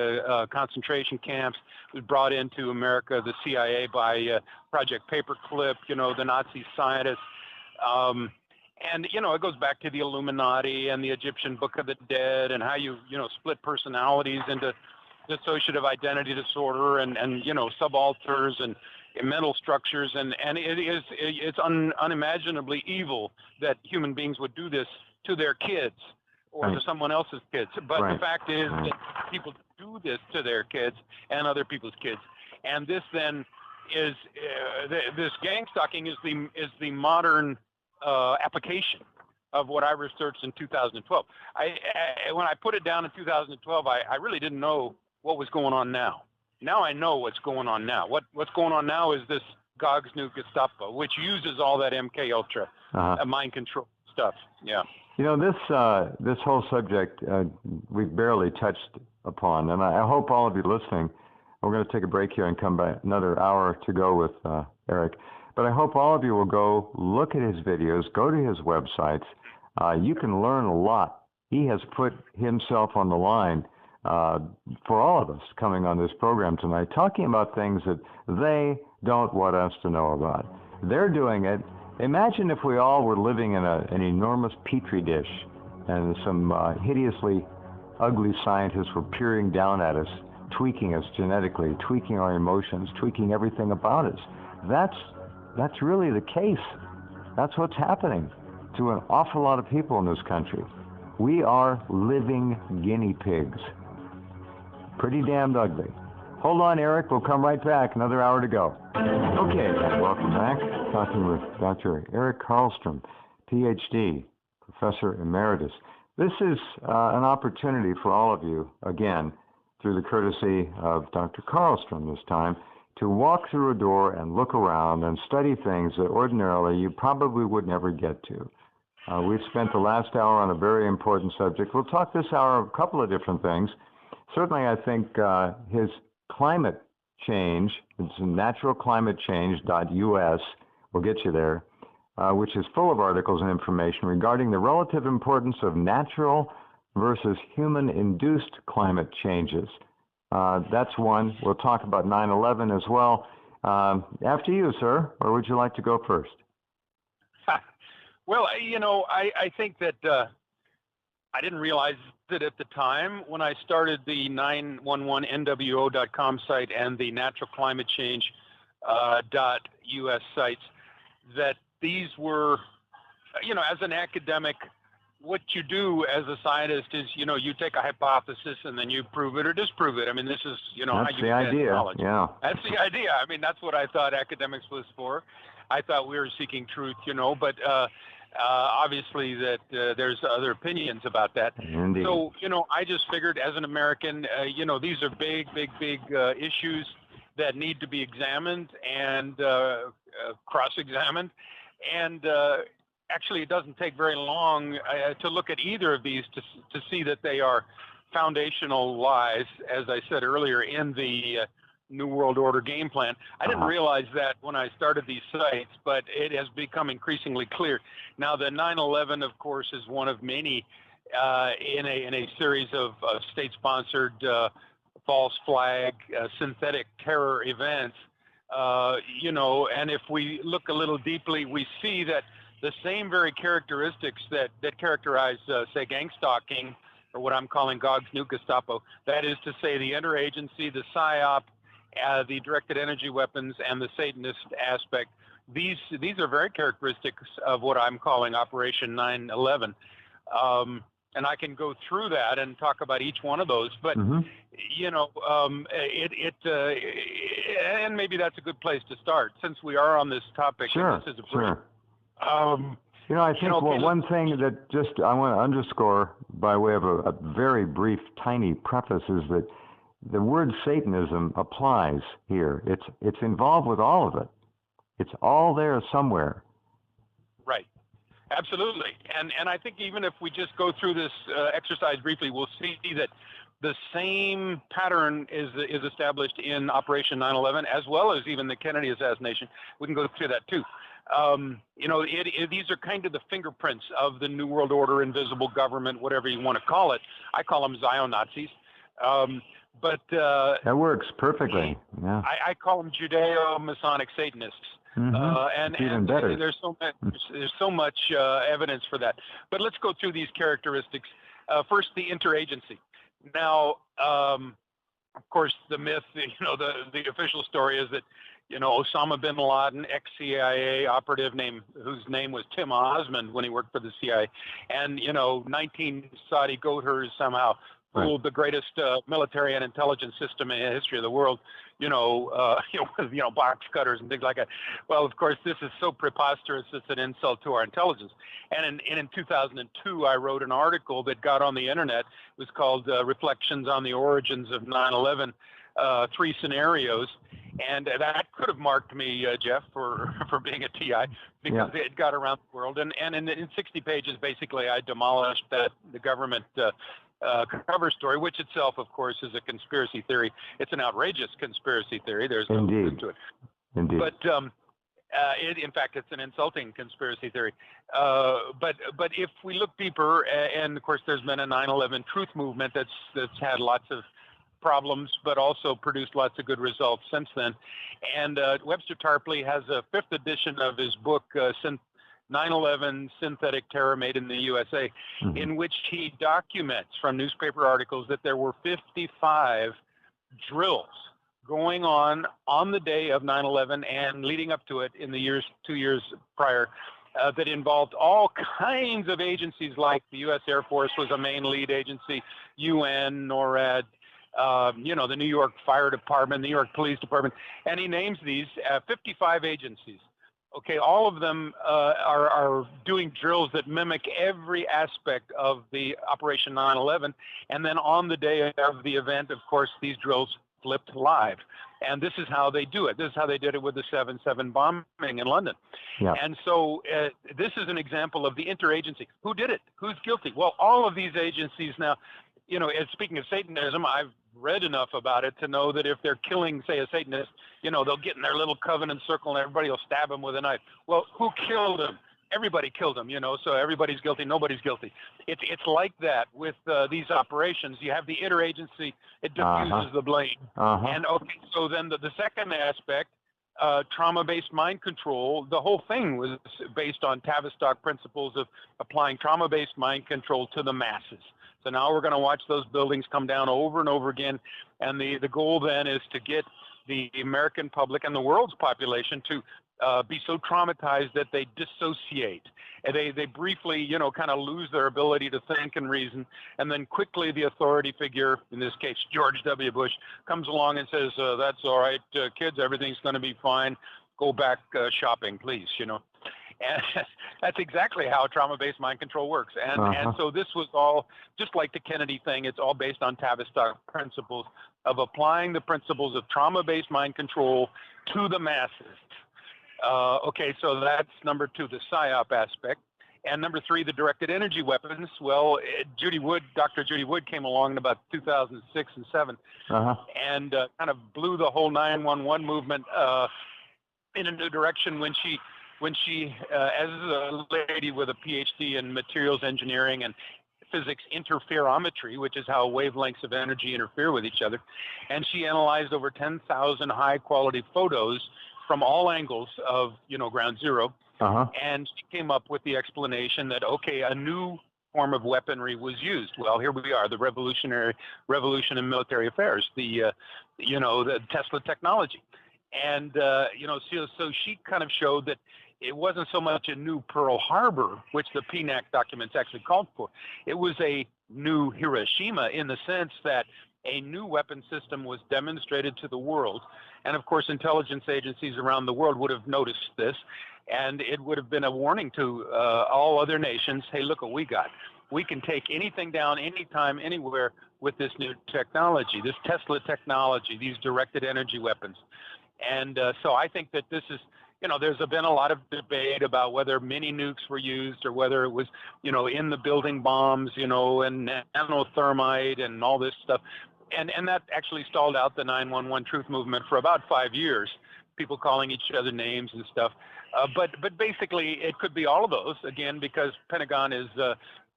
concentration camps. It was brought into America, the CIA, by Project Paperclip, the Nazi scientists. And, it goes back to the Illuminati and the Egyptian Book of the Dead and how you split personalities into dissociative identity disorder and subalters and mental structures. And it's unimaginably evil that human beings would do this to their kids or to someone else's kids. But the fact is that people do this to their kids and other people's kids. And this then is, this gang stalking is the modern application of what I researched in 2012. When I put it down in 2012, I really didn't know what was going on now. Now I know what's going on now. What's going on now is this Gog's new Gestapo, which uses all that MK Ultra mind control stuff. Yeah. This whole subject, we've barely touched upon. And I hope all of you listening, we're going to take a break here and come back another hour to go with Eric. But I hope all of you will go look at his videos, go to his websites. You can learn a lot. He has put himself on the line for all of us coming on this program tonight, talking about things that they don't want us to know about. They're doing it. Imagine if we all were living in an enormous petri dish and some hideously ugly scientists were peering down at us, tweaking us genetically, tweaking our emotions, tweaking everything about us. That's really the case. That's what's happening to an awful lot of people in this country. We are living guinea pigs. Pretty damned ugly. Hold on, Eric. We'll come right back. Another hour to go. Okay, welcome back. Talking with Dr. Eric Karlstrom, PhD, Professor Emeritus. This is an opportunity for all of you, again, through the courtesy of Dr. Karlstrom this time, to walk through a door and look around and study things that ordinarily you probably would never get to. We've spent the last hour on a very important subject. We'll talk this hour of a couple of different things. Certainly, I think his climate change, it's naturalclimatechange.us, we'll get you there, which is full of articles and information regarding the relative importance of natural versus human-induced climate changes. That's one. We'll talk about 9/11 as well. After you, sir, or would you like to go first? Well, I think that I didn't realize it at the time when I started the 911nwo.com site and the naturalclimatechange.us sites, that these were, as an academic, what you do as a scientist is, you take a hypothesis and then you prove it or disprove it. I mean, this is, how you get knowledge. Yeah. That's the idea. I mean, that's what I thought academics was for. I thought we were seeking truth, but obviously that there's other opinions about that. Indeed. So, I just figured as an American, these are big issues that need to be examined and cross-examined. And actually, it doesn't take very long to look at either of these to see that they are foundational lies, as I said earlier, in the New World Order game plan. I didn't realize that when I started these sites, but it has become increasingly clear. Now, the 9/11, of course, is one of many in a series of state-sponsored false flag, synthetic terror events. And if we look a little deeply, we see that the same very characteristics that characterize, say, gang stalking, or what I'm calling Gog's New Gestapo, that is to say the interagency, the PSYOP, the directed energy weapons, and the Satanist aspect. These are very characteristics of what I'm calling Operation 9/11. And I can go through that and talk about each one of those. But, and maybe that's a good place to start since we are on this topic. Sure, this is a sure. I think one thing that just I want to underscore by way of a very brief, tiny preface is that the word Satanism applies here. It's involved with all of it. It's all there somewhere. Right. Absolutely. And I think even if we just go through this exercise briefly, we'll see that the same pattern is established in Operation 9/11, as well as even the Kennedy assassination. We can go through that too. These are kind of the fingerprints of the New World Order, invisible government, whatever you want to call it. I call them Zion-Nazis. But that works perfectly. Yeah. I call them Judeo-Masonic Satanists. And even better. There's so much evidence for that. But let's go through these characteristics. First, the interagency. Now, of course, the myth, the official story is that, Osama bin Laden, ex-CIA operative whose name was Tim Osmond when he worked for the CIA, and 19 Saudi goat herders somehow ruled the greatest military and intelligence system in the history of the world, with box cutters and things like that. Well, of course, this is so preposterous, it's an insult to our intelligence. And in 2002, I wrote an article that got on the internet. It was called Reflections on the Origins of 9/11, 3 Scenarios. And that could have marked me, Jeff, for being a TI, because it got around the world. And in 60 pages, basically, I demolished that the government cover story, which itself, of course, is a conspiracy theory. It's an outrageous conspiracy theory. There's no truth to it. Indeed. But in fact, it's an insulting conspiracy theory. But if we look deeper, and of course, there's been a 9/11 truth movement that's had lots of problems, but also produced lots of good results since then. And Webster Tarpley has a 5th edition of his book, 9/11 Synthetic Terror Made in the USA, in which he documents from newspaper articles that there were 55 drills going on the day of 9/11 and leading up to it in the 2 years prior, that involved all kinds of agencies, like the U.S. Air Force was a main lead agency, UN, NORAD, the New York Fire Department, New York Police Department, and he names these 55 agencies. Okay, all of them are doing drills that mimic every aspect of the Operation 9/11, and then on the day of the event, of course, these drills flipped live. And this is how they do it. This is how they did it with the 7/7 bombing in London. Yeah. And so this is an example of the interagency. Who did it? Who's guilty? Well, all of these agencies now, speaking of Satanism, I've read enough about it to know that if they're killing, say, a Satanist, they'll get in their little covenant circle and everybody will stab him with a knife. Well, who killed him? Everybody killed him, so everybody's guilty, nobody's guilty. It's like that with these operations. You have the interagency, it diffuses the blame. And okay, so then the second aspect, trauma-based mind control, the whole thing was based on Tavistock principles of applying trauma-based mind control to the masses. So now we're going to watch those buildings come down over and over again. And the goal then is to get the American public and the world's population to be so traumatized that they dissociate. And they briefly, kind of lose their ability to think and reason. And then quickly the authority figure, in this case, George W. Bush, comes along and says, that's all right, kids, everything's going to be fine. Go back shopping, please, And that's exactly how trauma-based mind control works. And so this was all, just like the Kennedy thing, it's all based on Tavistock principles of applying the principles of trauma-based mind control to the masses. Okay, so that's number 2, the PSYOP aspect. And number 3, the directed energy weapons. Well, Dr. Judy Wood came along in about 2006 and 7 and kind of blew the whole 911 movement in a new direction when she, as a lady with a PhD in materials engineering and physics interferometry, which is how wavelengths of energy interfere with each other, and she analyzed over 10,000 high-quality photos from all angles of, ground zero, and she came up with the explanation that, okay, a new form of weaponry was used. Well, here we are, the revolution in military affairs, the Tesla technology. And, so she kind of showed that it wasn't so much a new Pearl Harbor, which the PNAC documents actually called for. It was a new Hiroshima in the sense that a new weapon system was demonstrated to the world. And of course, intelligence agencies around the world would have noticed this, and it would have been a warning to all other nations, hey, look what we got. We can take anything down anytime, anywhere with this new technology, this Tesla technology, these directed energy weapons. And so I think that this is, there's been a lot of debate about whether mini nukes were used or whether it was, in the building bombs, and nanothermite and all this stuff. And that actually stalled out the 911 truth movement for about 5 years, people calling each other names and stuff. But basically, it could be all of those, again, because Pentagon is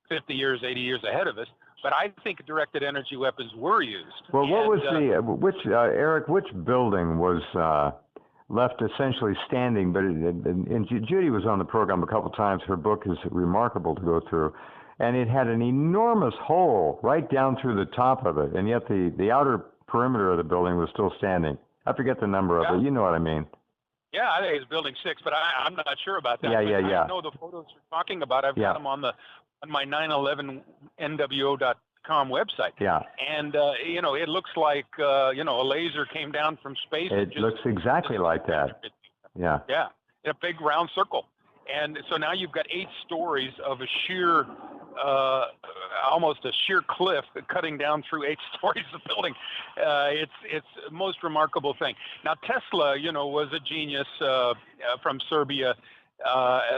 50 years, 80 years ahead of us. But I think directed energy weapons were used. Well, what was Eric, which building was left essentially standing? But and Judy was on the program a couple times. Her book is remarkable to go through. And it had an enormous hole right down through the top of it. And yet the outer perimeter of the building was still standing. I forget the number of it. You know what I mean. Yeah, I think it's Building 6, but I'm not sure about that. Yeah. I know the photos you're talking about. I've got them on my 911nwo.com website. Yeah. And, it looks like, a laser came down from space. It looks exactly like that. Yeah. Yeah, in a big round circle. And so now you've got 8 stories of a sheer, almost a sheer cliff cutting down through 8 stories of building. It's a most remarkable thing. Now, Tesla, was a genius from Serbia.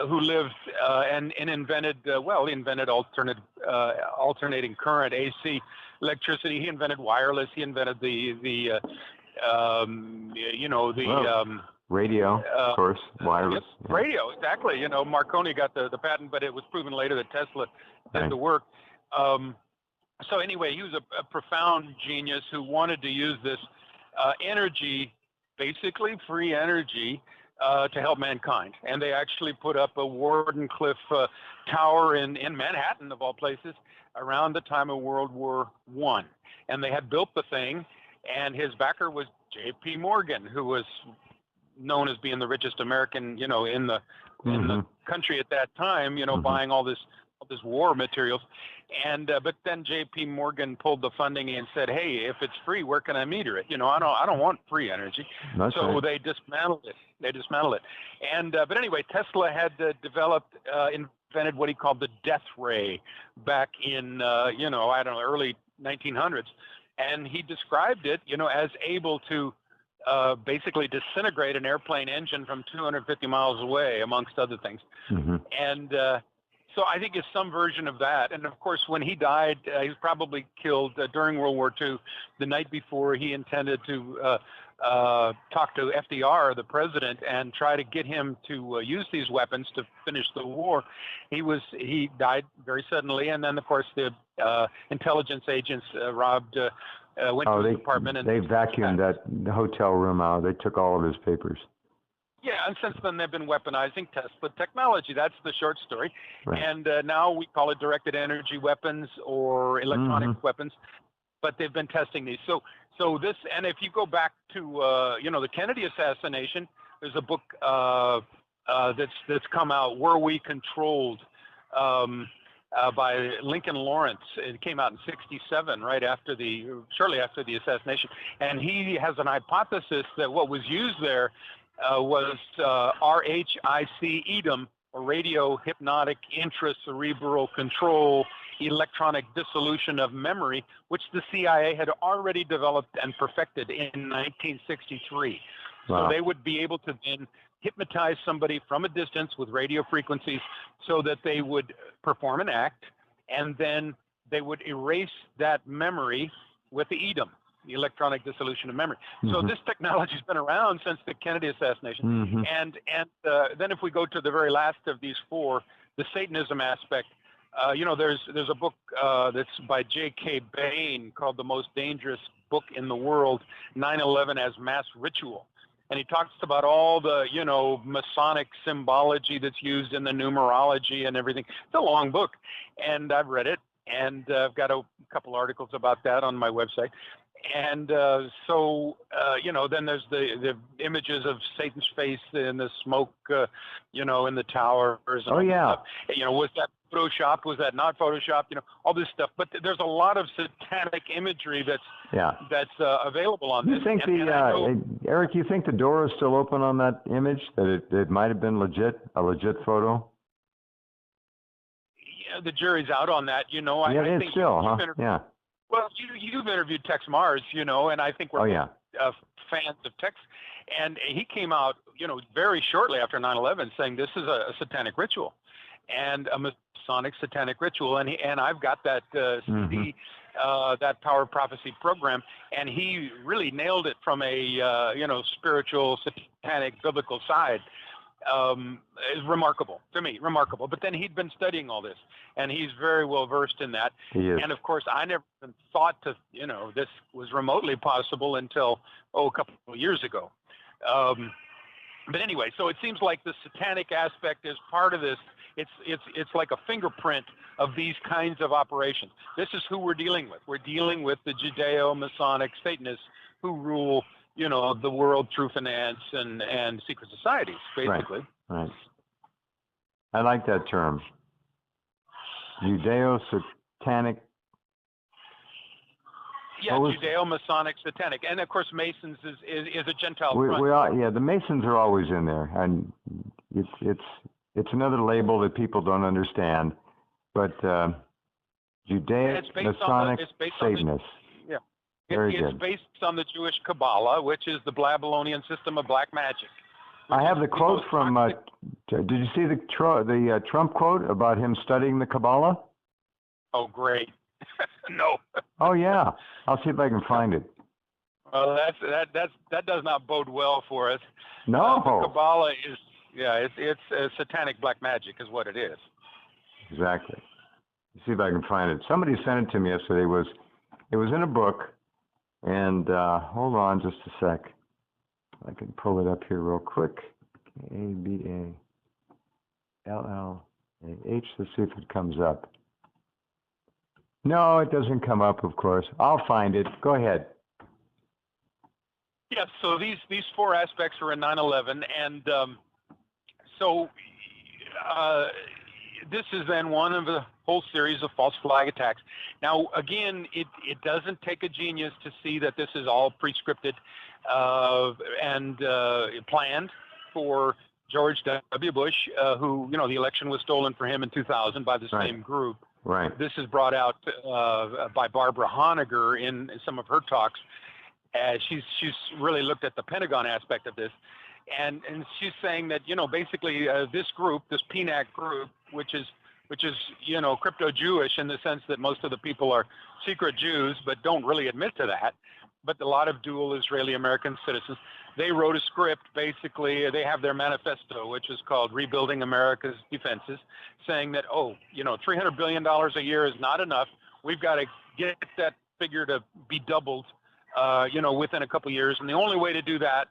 who lived and invented, he invented alternating current, AC electricity. He invented wireless. He invented the radio, of course, wireless. Yep, radio, exactly. Marconi got the patent, but it was proven later that Tesla did the work. So anyway, he was a profound genius who wanted to use this energy, basically free energy, to help mankind. And they actually put up a Wardenclyffe tower in Manhattan, of all places, around the time of World War I. And they had built the thing, and his backer was J.P. Morgan, who was known as being the richest American, in the country at that time, buying all this war materials. And but then J.P. Morgan pulled the funding and said, "Hey, if it's free, where can I meter it? I don't want free energy." That's so right. they dismantled it. And but anyway, Tesla had invented what he called the death ray back in early 1900s, and he described it as able to basically disintegrate an airplane engine from 250 miles away, amongst other things. And so I think it's some version of that. And of course, when he died, he was probably killed during World War II. The night before, he intended to talk to FDR, the president, and try to get him to use these weapons to finish the war. He died very suddenly, and then of course the intelligence agents went to his apartment, and they vacuumed the hotel room out. They took all of his papers. Yeah, and since then they've been weaponizing Tesla technology. That's the short story. Right. And now we call it directed energy weapons or electronic weapons, but they've been testing these. So this, and if you go back to the Kennedy assassination, there's a book that's come out, Were We Controlled, by Lincoln Lawrence. It came out in '67, shortly after the assassination, and he has an hypothesis that what was used there was RHIC EDIM, or radio hypnotic intracerebral control electronic dissolution of memory, which the CIA had already developed and perfected in 1963. Wow. So they would be able to then hypnotize somebody from a distance with radio frequencies so that they would perform an act, and then they would erase that memory with the EDIM, the electronic dissolution of memory. So this technology's been around since the Kennedy assassination. And then if we go to the very last of these four, the Satanism aspect, there's a book that's by J.K. Bain called The Most Dangerous Book in the World, 9/11 as Mass Ritual. And he talks about all the, Masonic symbology that's used in the numerology and everything. It's a long book, and I've read it, and I've got a couple articles about that on my website. And then there's the images of Satan's face in the smoke, in the towers. And oh, yeah. Was that Photoshopped? Was that not Photoshopped? All this stuff. But there's a lot of satanic imagery that's available on this. You think Eric, you think the door is still open on that image, that it might have been a legit photo? Yeah, the jury's out on that. I it's think still, huh? Yeah. Well, you've interviewed Tex Mars, and I think we're fans of Tex. And he came out, very shortly after 9/11 saying this is a satanic ritual and a Masonic satanic ritual. And I've got that CD, that Power of Prophecy program, and he really nailed it from a, spiritual, satanic, biblical side. Is remarkable to me, remarkable. But then he'd been studying all this, and he's very well versed in that. He is. And of course, I never even thought this was remotely possible until a couple of years ago. But anyway, so it seems like the satanic aspect is part of this. It's like a fingerprint of these kinds of operations. This is who we're dealing with. We're dealing with the Judeo-Masonic Satanists who rule the world through finance and secret societies, basically. Right. I like that term. Judeo-satanic. Yeah, Judeo-Masonic satanic. And of course, Masons is a Gentile front. The Masons are always in there. And it's another label that people don't understand. But Judeo-Masonic Satanists. It's based on the Jewish Kabbalah, which is the Babylonian system of black magic. I have the quote from. Did you see the Trump quote about him studying the Kabbalah? Oh, great. No. Oh yeah, I'll see if I can find it. Well, that does not bode well for us. No. The Kabbalah is, it's satanic black magic, is what it is. Exactly. Let's see if I can find it. Somebody sent it to me yesterday. It was in a book, and hold on just a sec. I can pull it up here real quick. Kabblah. Let's see if it comes up. No, it doesn't come up, of course. I'll find it. Go ahead. Yes, so these four aspects are in 9/11, and this is then one of a whole series of false flag attacks. Now, again, it doesn't take a genius to see that this is all pre-scripted and planned for George W. Bush, who, the election was stolen for him in 2000 by the same group. Right. This is brought out by Barbara Honegger in some of her talks. She's really looked at the Pentagon aspect of this, and she's saying that basically this group, this PNAC group, which is crypto-Jewish in the sense that most of the people are secret Jews but don't really admit to that, but a lot of dual Israeli-American citizens, they wrote a script. Basically, they have their manifesto, which is called Rebuilding America's Defenses, saying that $300 billion a year is not enough. We've got to get that figure to be doubled within a couple of years. And the only way to do that,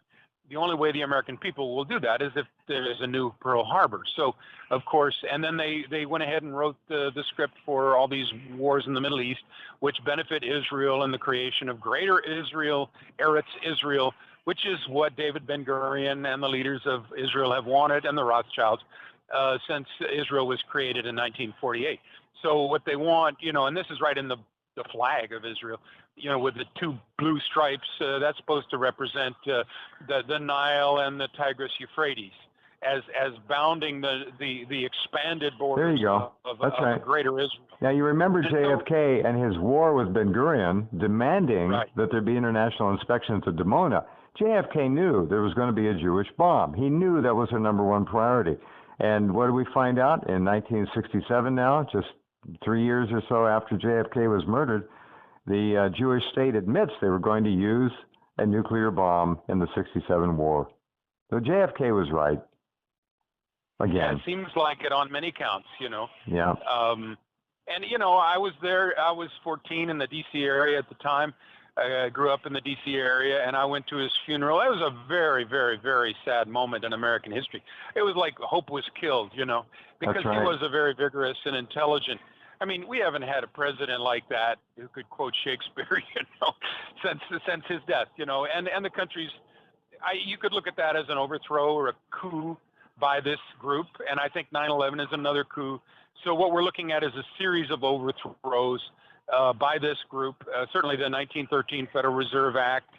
the only way the American people will do that is if there is a new Pearl Harbor. So, of course, and then they went ahead and wrote the script for all these wars in the Middle East, which benefit Israel and the creation of Greater Israel, Eretz Israel, which is what David Ben-Gurion and the leaders of Israel have wanted, and the Rothschilds, since Israel was created in 1948. So what they want, and this is right in the flag of Israel, with the two blue stripes, that's supposed to represent the Nile and the Tigris-Euphrates as bounding the expanded borders of Greater Israel. Now, you remember JFK and his war with Ben-Gurion demanding that there be international inspections of Dimona. JFK knew there was going to be a Jewish bomb. He knew that was her number one priority. And what did we find out in 1967 now, just 3 years or so after JFK was murdered? The Jewish state admits they were going to use a nuclear bomb in the 67 war. So JFK was right. Again. Yeah, it seems like it on many counts, Yeah. And, I was there. I was 14 in the D.C. area at the time. I grew up in the D.C. area, and I went to his funeral. It was a very, very, very sad moment in American history. It was like hope was killed, because he was a very vigorous and intelligent. I mean, we haven't had a president like that who could quote Shakespeare, since his death, and the country's. You could look at that as an overthrow or a coup by this group, and I think 9/11 is another coup. So what we're looking at is a series of overthrows by this group. Certainly the 1913 Federal Reserve Act,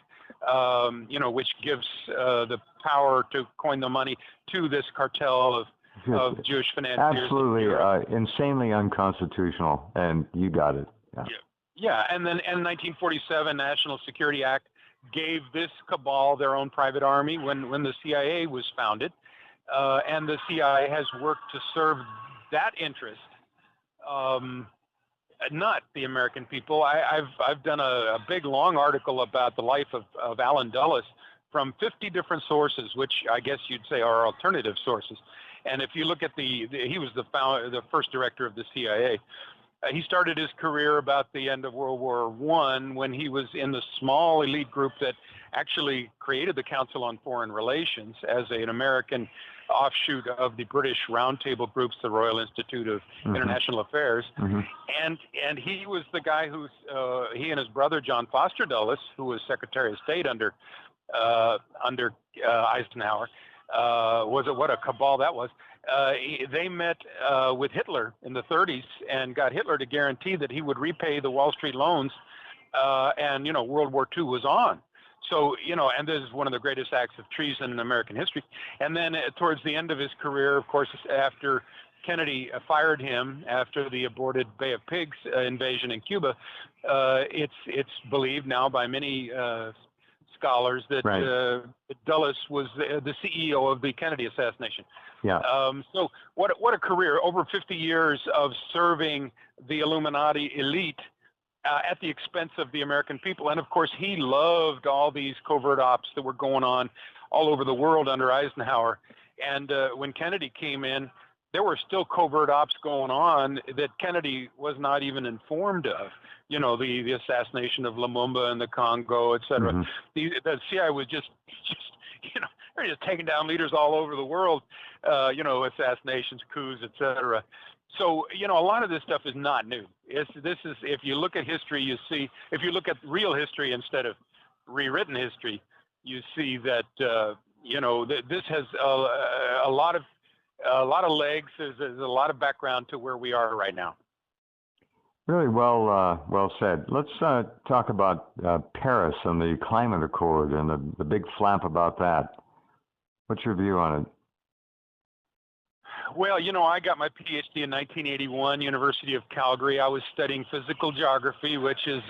which gives the power to coin the money to this cartel of Jewish financiers. Absolutely, insanely unconstitutional, and you got it. Yeah, and then 1947 National Security Act gave this cabal their own private army when the CIA was founded, and the CIA has worked to serve that interest, not the American people. I've done a big long article about the life of Allen Dulles from 50 different sources, which I guess you'd say are alternative sources. And if you look at he was the first director of the CIA. He started his career about the end of World War I when he was in the small elite group that actually created the Council on Foreign Relations as an American offshoot of the British Roundtable groups, the Royal Institute of International Affairs. And he was the guy he and his brother John Foster Dulles, who was Secretary of State under Eisenhower, what a cabal that was. They met with Hitler in the 30s and got Hitler to guarantee that he would repay the Wall Street loans, and World War II was on. So, and this is one of the greatest acts of treason in American history. And then towards the end of his career, of course, after Kennedy fired him after the aborted Bay of Pigs invasion in Cuba, it's believed now by many scholars that right. Dulles was the CEO of the Kennedy assassination. Yeah. So what a career, over 50 years of serving the Illuminati elite at the expense of the American people. And of course, he loved all these covert ops that were going on all over the world under Eisenhower. And when Kennedy came in, there were still covert ops going on that Kennedy was not even informed of. You know, the assassination of Lumumba in the Congo, et cetera. Mm-hmm. The CIA was just, you know, they're just taking down leaders all over the world, you know, assassinations, coups, et cetera. So, you know, a lot of this stuff is not new. This is, if you look at history, you see, if you look at real history instead of rewritten history, you see that, you know, this has a lot of legs. There's a lot of background to where we are right now. Really well said. Let's talk about Paris and the Climate Accord and the big flap about that. What's your view on it? Well, you know, I got my PhD in 1981, University of Calgary. I was studying physical geography, which is,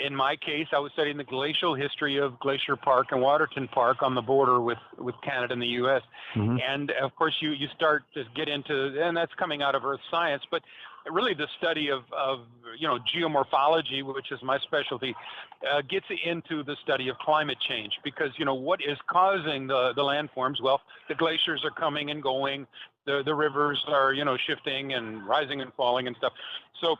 in my case, I was studying the glacial history of Glacier Park and Waterton Park on the border with Canada and the U.S. Mm-hmm. And, of course, you start to get into, and that's coming out of earth science, but really the study of you know, geomorphology, which is my specialty, gets into the study of climate change, because, you know, what is causing the landforms? Well, the glaciers are coming and going, the rivers are, you know, shifting and rising and falling and stuff. So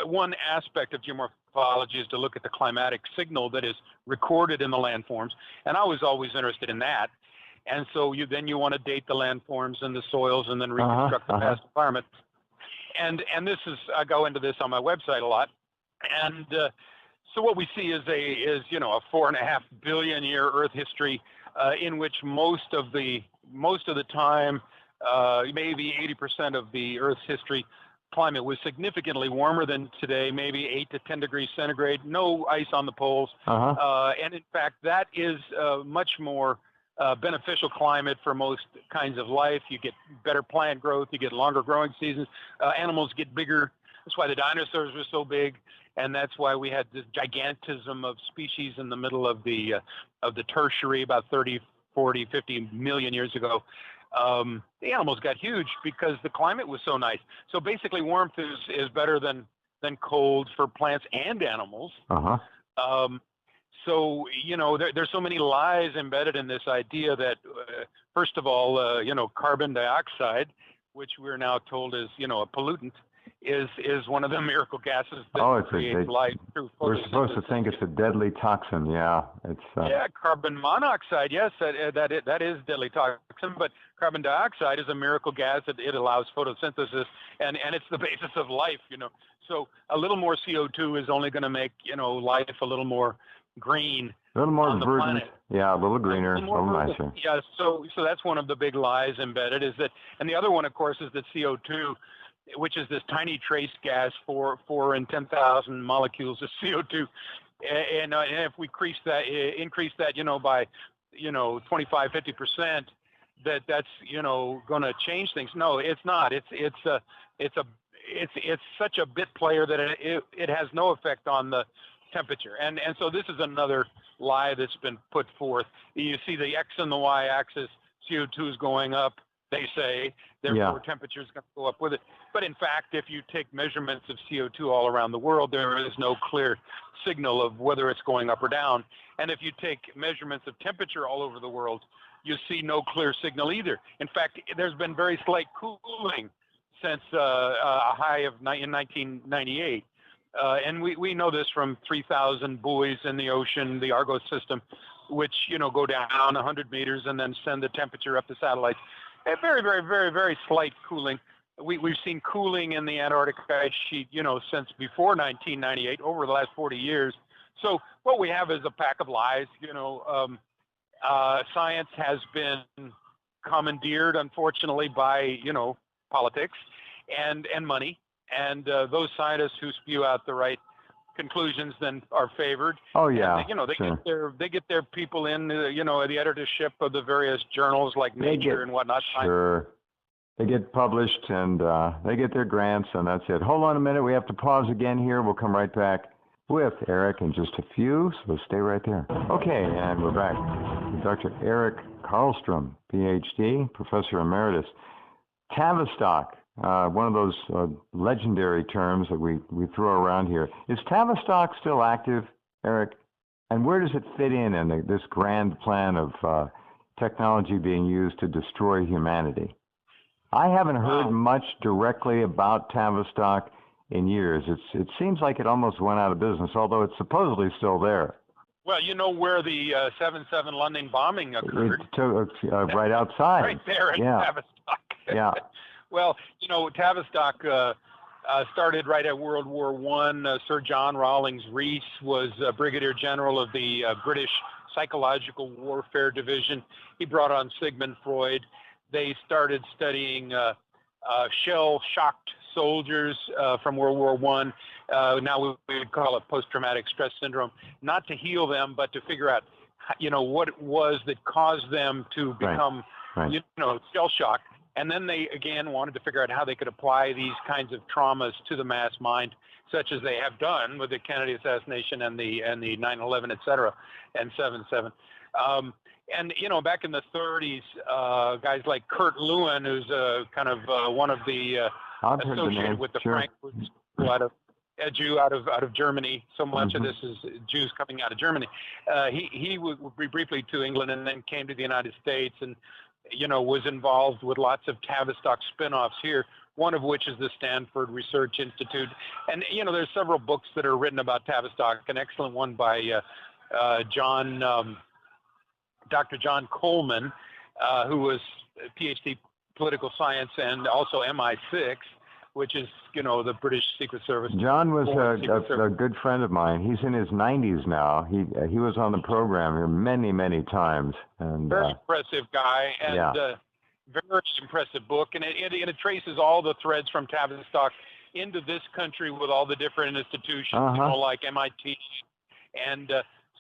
one aspect of geomorphology is to look at the climatic signal that is recorded in the landforms, and I was always interested in that. And so you want to date the landforms and the soils and then reconstruct the past environment. And this is, I go into this on my website a lot. And so what we see is you know, a 4.5 billion year Earth history in which most of the time, maybe 80% of the Earth's history, climate was significantly warmer than today, maybe 8 to 10 degrees centigrade, no ice on the poles. And in fact, that is much more beneficial climate for most kinds of life. You get better plant growth, you get longer growing seasons, animals get bigger. That's why the dinosaurs were so big, and that's why we had this gigantism of species in the middle of the tertiary about 30, 40, 50 million years ago. The animals got huge because the climate was so nice. So basically warmth is better than cold for plants and animals. So, you know, there's so many lies embedded in this idea that, first of all, you know, carbon dioxide, which we're now told is, you know, a pollutant, is one of the miracle gases that creates life through photosynthesis. We're supposed to think it's a deadly toxin. Yeah, it's carbon monoxide. Yes, that is deadly toxin. But carbon dioxide is a miracle gas. It allows photosynthesis, and it's the basis of life. You know, so a little more CO2 is only going to make, you know, life a little more green, a little more on verdant, planet. Yeah, a little greener, a little nicer. Yeah, so that's one of the big lies embedded, is that, and the other one, of course, is that CO2, which is this tiny trace gas, 4 in 10,000 molecules of CO2, and if we increase that, you know, by, you know, 25-50%, that's, you know, going to change things. No, it's not. It's such a bit player that it has no effect on the temperature. And so this is another lie that's been put forth. You see the X and the Y axis, CO2 is going up, they say, therefore temperature is going to go up with it. But in fact, if you take measurements of CO2 all around the world, there is no clear signal of whether it's going up or down. And if you take measurements of temperature all over the world, you see no clear signal either. In fact, there's been very slight cooling since a high in 1998. And we know this from 3,000 buoys in the ocean, the Argo system, which, you know, go down 100 meters and then send the temperature up to satellites. A very, very, very, very slight cooling. We've seen cooling in the Antarctic ice sheet, you know, since before 1998, over the last 40 years. So what we have is a pack of lies. You know, science has been commandeered, unfortunately, by, you know, politics and money. And those scientists who spew out the right conclusions then are favored. Oh yeah, and, you know, they get their people in, you know, the editorship of the various journals like Nature and whatnot. Sure, they get published and they get their grants, and that's it. Hold on a minute, we have to pause again here. We'll come right back. with Eric in just a few, so stay right there. Okay, and we're back. Dr. Eric Karlstrom, PhD, Professor Emeritus. Tavistock, one of those legendary terms that we throw around here. Is Tavistock still active, Eric? And where does it fit in this grand plan of technology being used to destroy humanity? I haven't heard much directly about Tavistock in years. It seems like it almost went out of business, although it's supposedly still there. Well, you know where the 7/7 London bombing occurred? Right outside. Right there in Tavistock. Yeah. Well, you know, Tavistock started right at World War I. Sir John Rawlings Rees was Brigadier General of the British Psychological Warfare Division. He brought on Sigmund Freud. They started studying shell-shocked soldiers from World War I. Now we would call it post-traumatic stress syndrome, not to heal them, but to figure out, you know, what it was that caused them to become, you know, shell-shocked. And then they, again, wanted to figure out how they could apply these kinds of traumas to the mass mind, such as they have done with the Kennedy assassination and the 9/11, et cetera, and 7/7. And, you know, back in the 30s, guys like Kurt Lewin, who's kind of one of the associated with the Frankfurt School a Jew out of Germany. So much of this is Jews coming out of Germany. He would briefly to England and then came to the United States and, you know, was involved with lots of Tavistock spin-offs here, one of which is the Stanford Research Institute. And, you know, there's several books that are written about Tavistock, an excellent one by Dr. John Coleman, who was a PhD political science and also MI6, which is, you know, the British Secret Service. John was a good friend of mine. He's in his 90s now. He was on the program here many, many times. And very impressive guy, and very impressive book. And it traces all the threads from Tavistock into this country with all the different institutions, you know, like MIT. And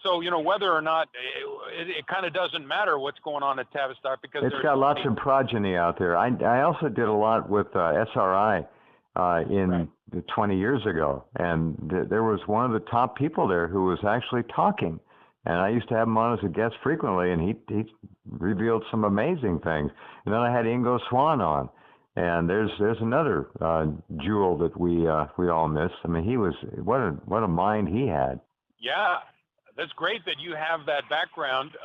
so, you know, whether or not, it kind of doesn't matter what's going on at Tavistock because it's got lots of progeny out there. I also did a lot with SRI. 20 years ago, and there was one of the top people there who was actually talking, and I used to have him on as a guest frequently, and he revealed some amazing things. And then I had Ingo Swann on, and there's another jewel that we all miss. I mean, he was what a mind he had. Yeah, that's great that you have that background,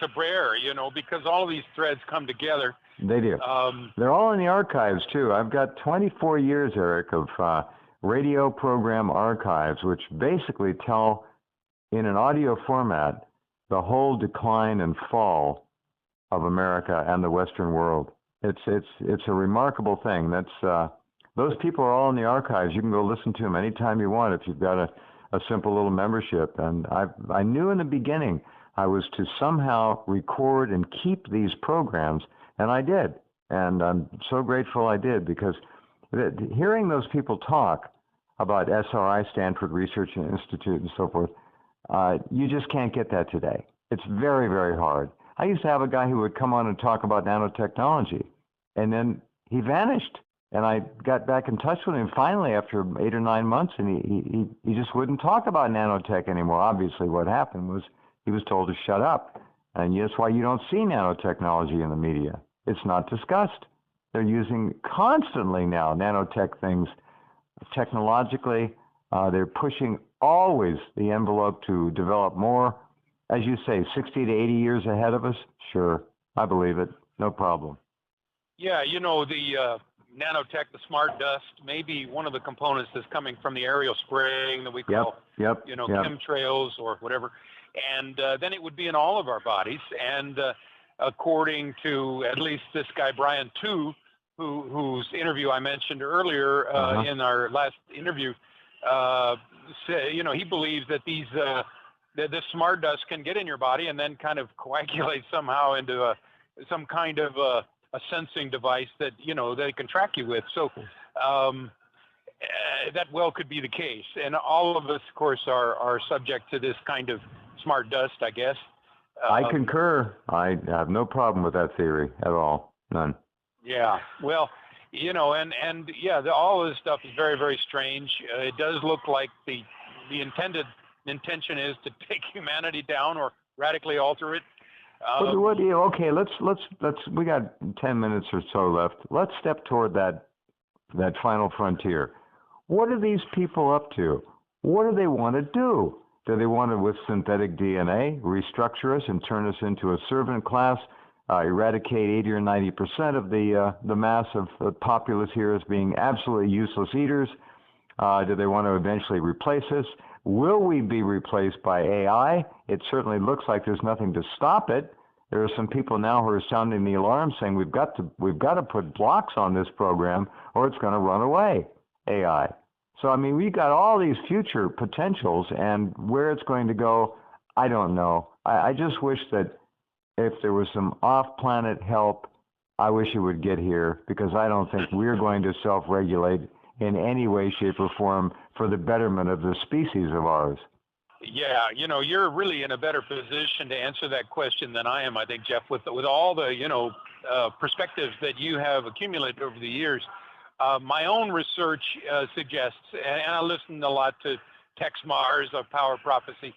Cabrera, you know, because all of these threads come together. They do. They're all in the archives, too. I've got 24 years, Eric, of radio program archives, which basically tell, in an audio format, the whole decline and fall of America and the Western world. It's a remarkable thing. Those people are all in the archives. You can go listen to them anytime you want if you've got a simple little membership. And I knew in the beginning I was to somehow record and keep these programs. And I did, and I'm so grateful I did, because hearing those people talk about SRI, Stanford Research Institute, and so forth, you just can't get that today. It's very, very hard. I used to have a guy who would come on and talk about nanotechnology, and then he vanished, and I got back in touch with him finally after 8 or 9 months, and he just wouldn't talk about nanotech anymore. Obviously, what happened was he was told to shut up, and that's why you don't see nanotechnology in the media. It's not discussed. They're using constantly now nanotech things technologically. They're pushing always the envelope to develop more. As you say, 60 to 80 years ahead of us? Sure, I believe it. No problem. Yeah, you know, the nanotech, the smart dust, maybe one of the components that's coming from the aerial spraying that we call, chemtrails or whatever. And then it would be in all of our bodies. And according to at least this guy, Brian Tu, whose interview I mentioned earlier in our last interview, you know, he believes that this smart dust can get in your body and then kind of coagulate somehow into some kind of a sensing device that, you know, they can track you with. So that well could be the case. And all of us, of course, are subject to this kind of smart dust, I guess. I concur. I have no problem with that theory at all. None. Yeah. Well, you know, and yeah, all of this stuff is very, very strange. It does look like the the intention is to take humanity down or radically alter it. Okay, let's we got 10 minutes or so left. Let's step toward that final frontier. What are these people up to? What do they want to do? Do they want to, with synthetic DNA, restructure us and turn us into a servant class, eradicate 80 or 90% of the mass of the populace here as being absolutely useless eaters? Do they want to eventually replace us? Will we be replaced by AI? It certainly looks like there's nothing to stop it. There are some people now who are sounding the alarm, saying we've got to put blocks on this program, or it's going to run away. AI. So I mean, we've got all these future potentials, and where it's going to go, I don't know. I just wish that if there was some off-planet help, I wish it would get here, because I don't think we're going to self-regulate in any way, shape, or form for the betterment of this species of ours. Yeah, you're really in a better position to answer that question than I am, I think, Jeff, with all the, perspectives that you have accumulated over the years. My own research suggests, and I listen a lot to Tex Mars of Power Prophecy.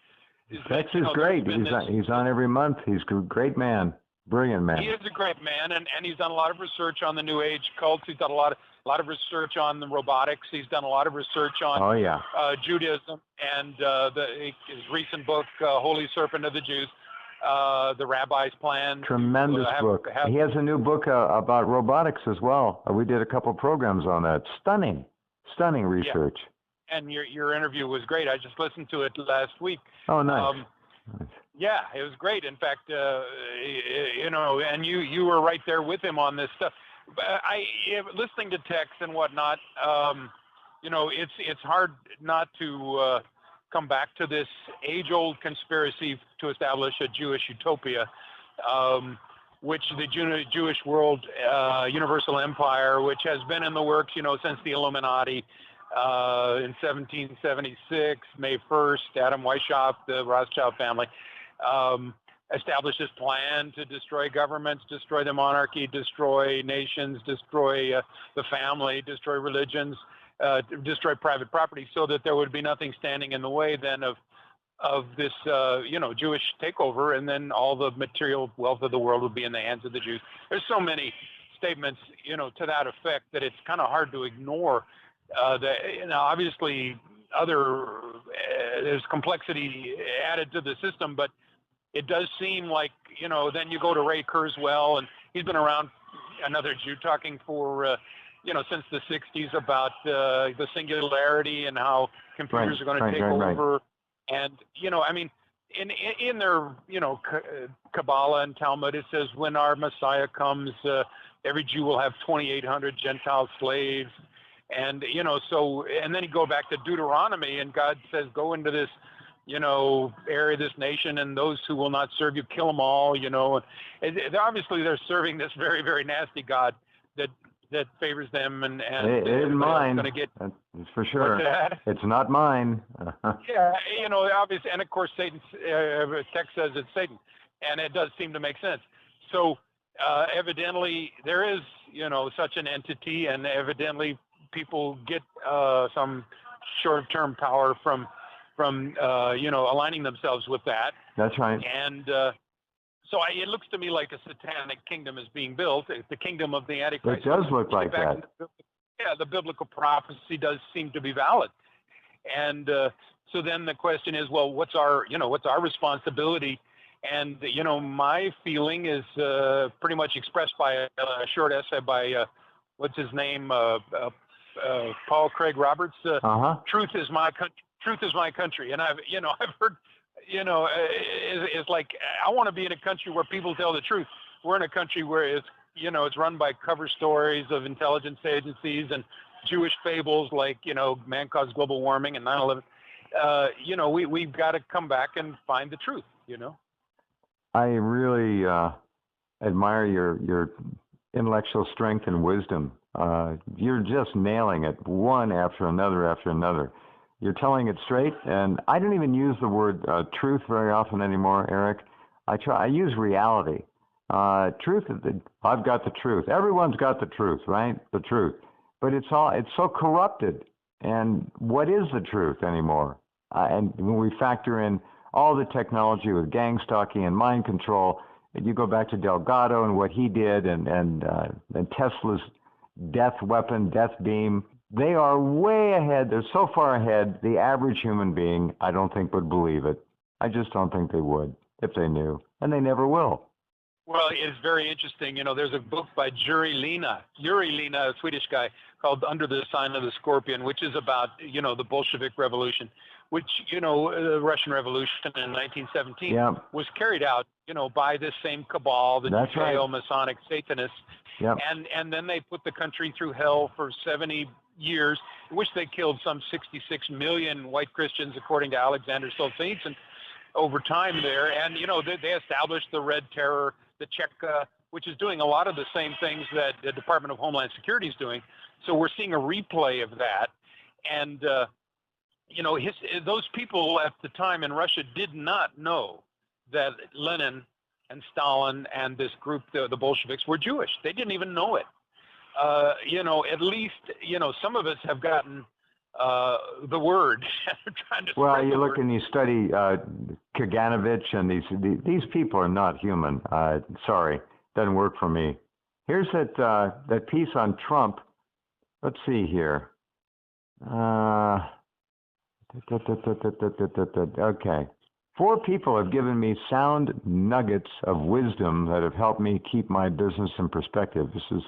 Tex is great. He's on every month. He's a great man. Brilliant man. He is a great man, and he's done a lot of research on the New Age cults. He's done a lot of research on the robotics. He's done a lot of research on Judaism, and his recent book, Holy Serpent of the Jews, the Rabbi's Plan. Tremendous book. He has a new book about robotics as well. We did a couple programs on that. Stunning research. Yeah. And your interview was great. I just listened to it last week. Oh, nice. Yeah, it was great. In fact, and you were right there with him on this stuff. Listening to Tex and whatnot, it's hard not to come back to this age-old conspiracy to establish a Jewish utopia, which the Jewish world universal empire, which has been in the works, since the Illuminati. In 1776, May 1st, Adam Weishaupt, the Rothschild family, established this plan to destroy governments, destroy the monarchy, destroy nations, destroy the family, destroy religions, destroy private property, so that there would be nothing standing in the way then of this, Jewish takeover, and then all the material wealth of the world would be in the hands of the Jews. There's so many statements, to that effect that it's kind of hard to ignore. Obviously, there's complexity added to the system, but it does seem like, then you go to Ray Kurzweil, and he's been around, another Jew, talking for, since the 60s about the singularity and how computers are going to take over. Right. And, in their, Kabbalah and Talmud, it says when our Messiah comes, every Jew will have 2,800 Gentile slaves. And, and then you go back to Deuteronomy, and God says, go into this, area, this nation, and those who will not serve you, kill them all, And obviously they're serving this very, very nasty God that favors them, and it isn't mine. Gonna get, that's for sure. It's not mine. Yeah, obviously, and of course Satan. Text says it's Satan, and it does seem to make sense. So evidently there is, such an entity, and evidently people get some short-term power from aligning themselves with that. That's right. And so it looks to me like a satanic kingdom is being built. It's the kingdom of the Antichrist. It does look like that. The biblical prophecy does seem to be valid. And so then the question is, well, what's our responsibility? And my feeling is pretty much expressed by a short essay by what's his name, Paul Craig Roberts. Truth is my country. Truth is my country. And I've heard, it's like, I want to be in a country where people tell the truth. We're in a country where it's run by cover stories of intelligence agencies and Jewish fables like, man caused global warming and 9/11. We've got to come back and find the truth, I really admire your intellectual strength and wisdom. You're just nailing it, one after another. You're telling it straight, and I don't even use the word truth very often anymore, Eric. I use reality. Truth, I've got the truth. Everyone's got the truth, right? The truth. But it's so corrupted. And what is the truth anymore? And when we factor in all the technology with gang stalking and mind control, and you go back to Delgado and what he did, and Tesla's death weapon, death beam, they are way ahead. They're so far ahead, the average human being, I don't think, would believe it. I just don't think they would if they knew, and they never will. Well, it's very interesting. You know, there's a book by Juri Lina, a Swedish guy, called Under the Sign of the Scorpion, which is about, you know, the Bolshevik Revolution, which, you know, the Russian Revolution in 1917 was carried out, you know, by this same cabal, the Judeo-Masonic Satanists. And then they put the country through hell for 70 years, in which they killed some 66 million white Christians, according to Alexander Solzhenitsyn, over time there. And, you know, they established the Red Terror, the Cheka, which is doing a lot of the same things that the Department of Homeland Security is doing. So we're seeing a replay of that. And, you know, those people at the time in Russia did not know that Lenin and Stalin and this group, the Bolsheviks, were Jewish. They didn't even know it. You know, at least, you know, some of us have gotten the word. Trying to well, you look and you study Kaganovich, and these people are not human. Sorry, doesn't work for me. Here's that piece on Trump. Let's see here. Okay. 4 people have given me sound nuggets of wisdom that have helped me keep my business in perspective. This is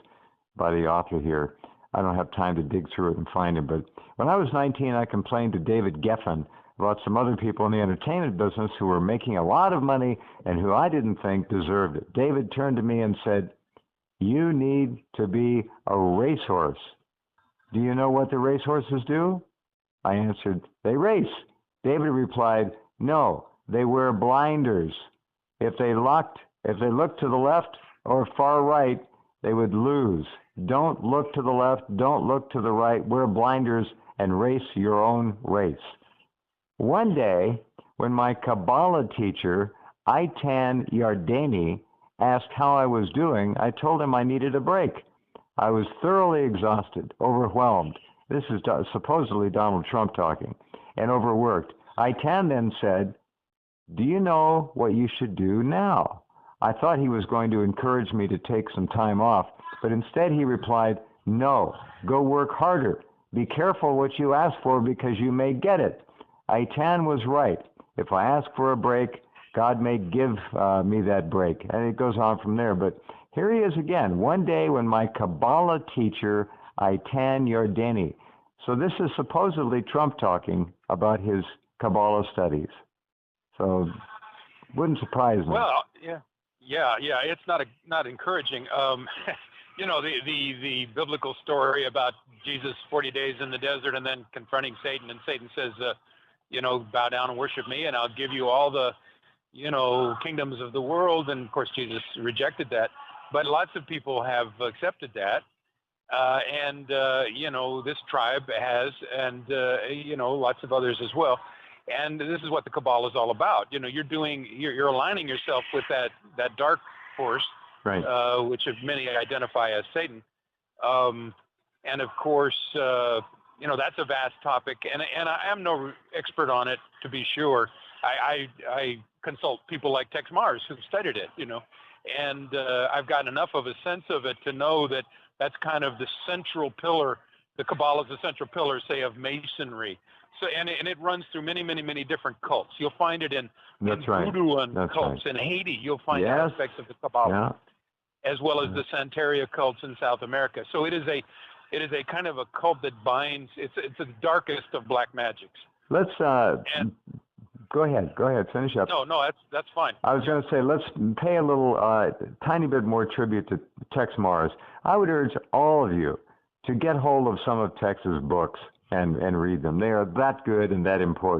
by the author here. I don't have time to dig through it and find it, but when I was 19, I complained to David Geffen about some other people in the entertainment business who were making a lot of money and who I didn't think deserved it. David turned to me and said, "You need to be a racehorse. Do you know what the racehorses do?" I answered, "They race." David replied, "No, they wear blinders. If they looked to the left or far right, they would lose. Don't look to the left, don't look to the right, wear blinders and race your own race." One day, when my Kabbalah teacher, Eitan Yardeni, asked how I was doing, I told him I needed a break. I was thoroughly exhausted, overwhelmed. This is supposedly Donald Trump talking, and overworked. Eitan then said, "Do you know what you should do now?" I thought he was going to encourage me to take some time off, but instead he replied, "No, go work harder. Be careful what you ask for because you may get it." Eitan was right. If I ask for a break, God may give me that break. And it goes on from there. But here he is again, one day when my Kabbalah teacher, Eitan Yardeni. So this is supposedly Trump talking about his Kabbalah studies. So wouldn't surprise me. Well, yeah. It's not encouraging. You know, the biblical story about Jesus 40 days in the desert and then confronting Satan, and Satan says, you know, bow down and worship me, and I'll give you all the, you know, kingdoms of the world. And of course, Jesus rejected that, but lots of people have accepted that. You know, this tribe has, and, you know, lots of others as well. And this is what the Kabbalah is all about. You know, you're aligning yourself with that dark force, right, which many identify as Satan. And of course, you know, that's a vast topic, and I am no expert on it, to be sure. I consult people like Tex Mars who've studied it, you know, and I've gotten enough of a sense of it to know that that's kind of the central pillar. The Kabbalah is the central pillar, say, of Masonry. So, and it runs through many different cults. You'll find it in voodoo and cults. In Haiti, you'll find aspects of the Kabbalah, as well as the Santeria cults in South America. So it is a kind of a cult that binds. It's the darkest of black magics. Let's go ahead. Finish up. No, that's fine. I was going to say, let's pay a little, tiny bit more tribute to Tex Mars. I would urge all of you to get hold of some of Tex's books and read them. They are that good and that important.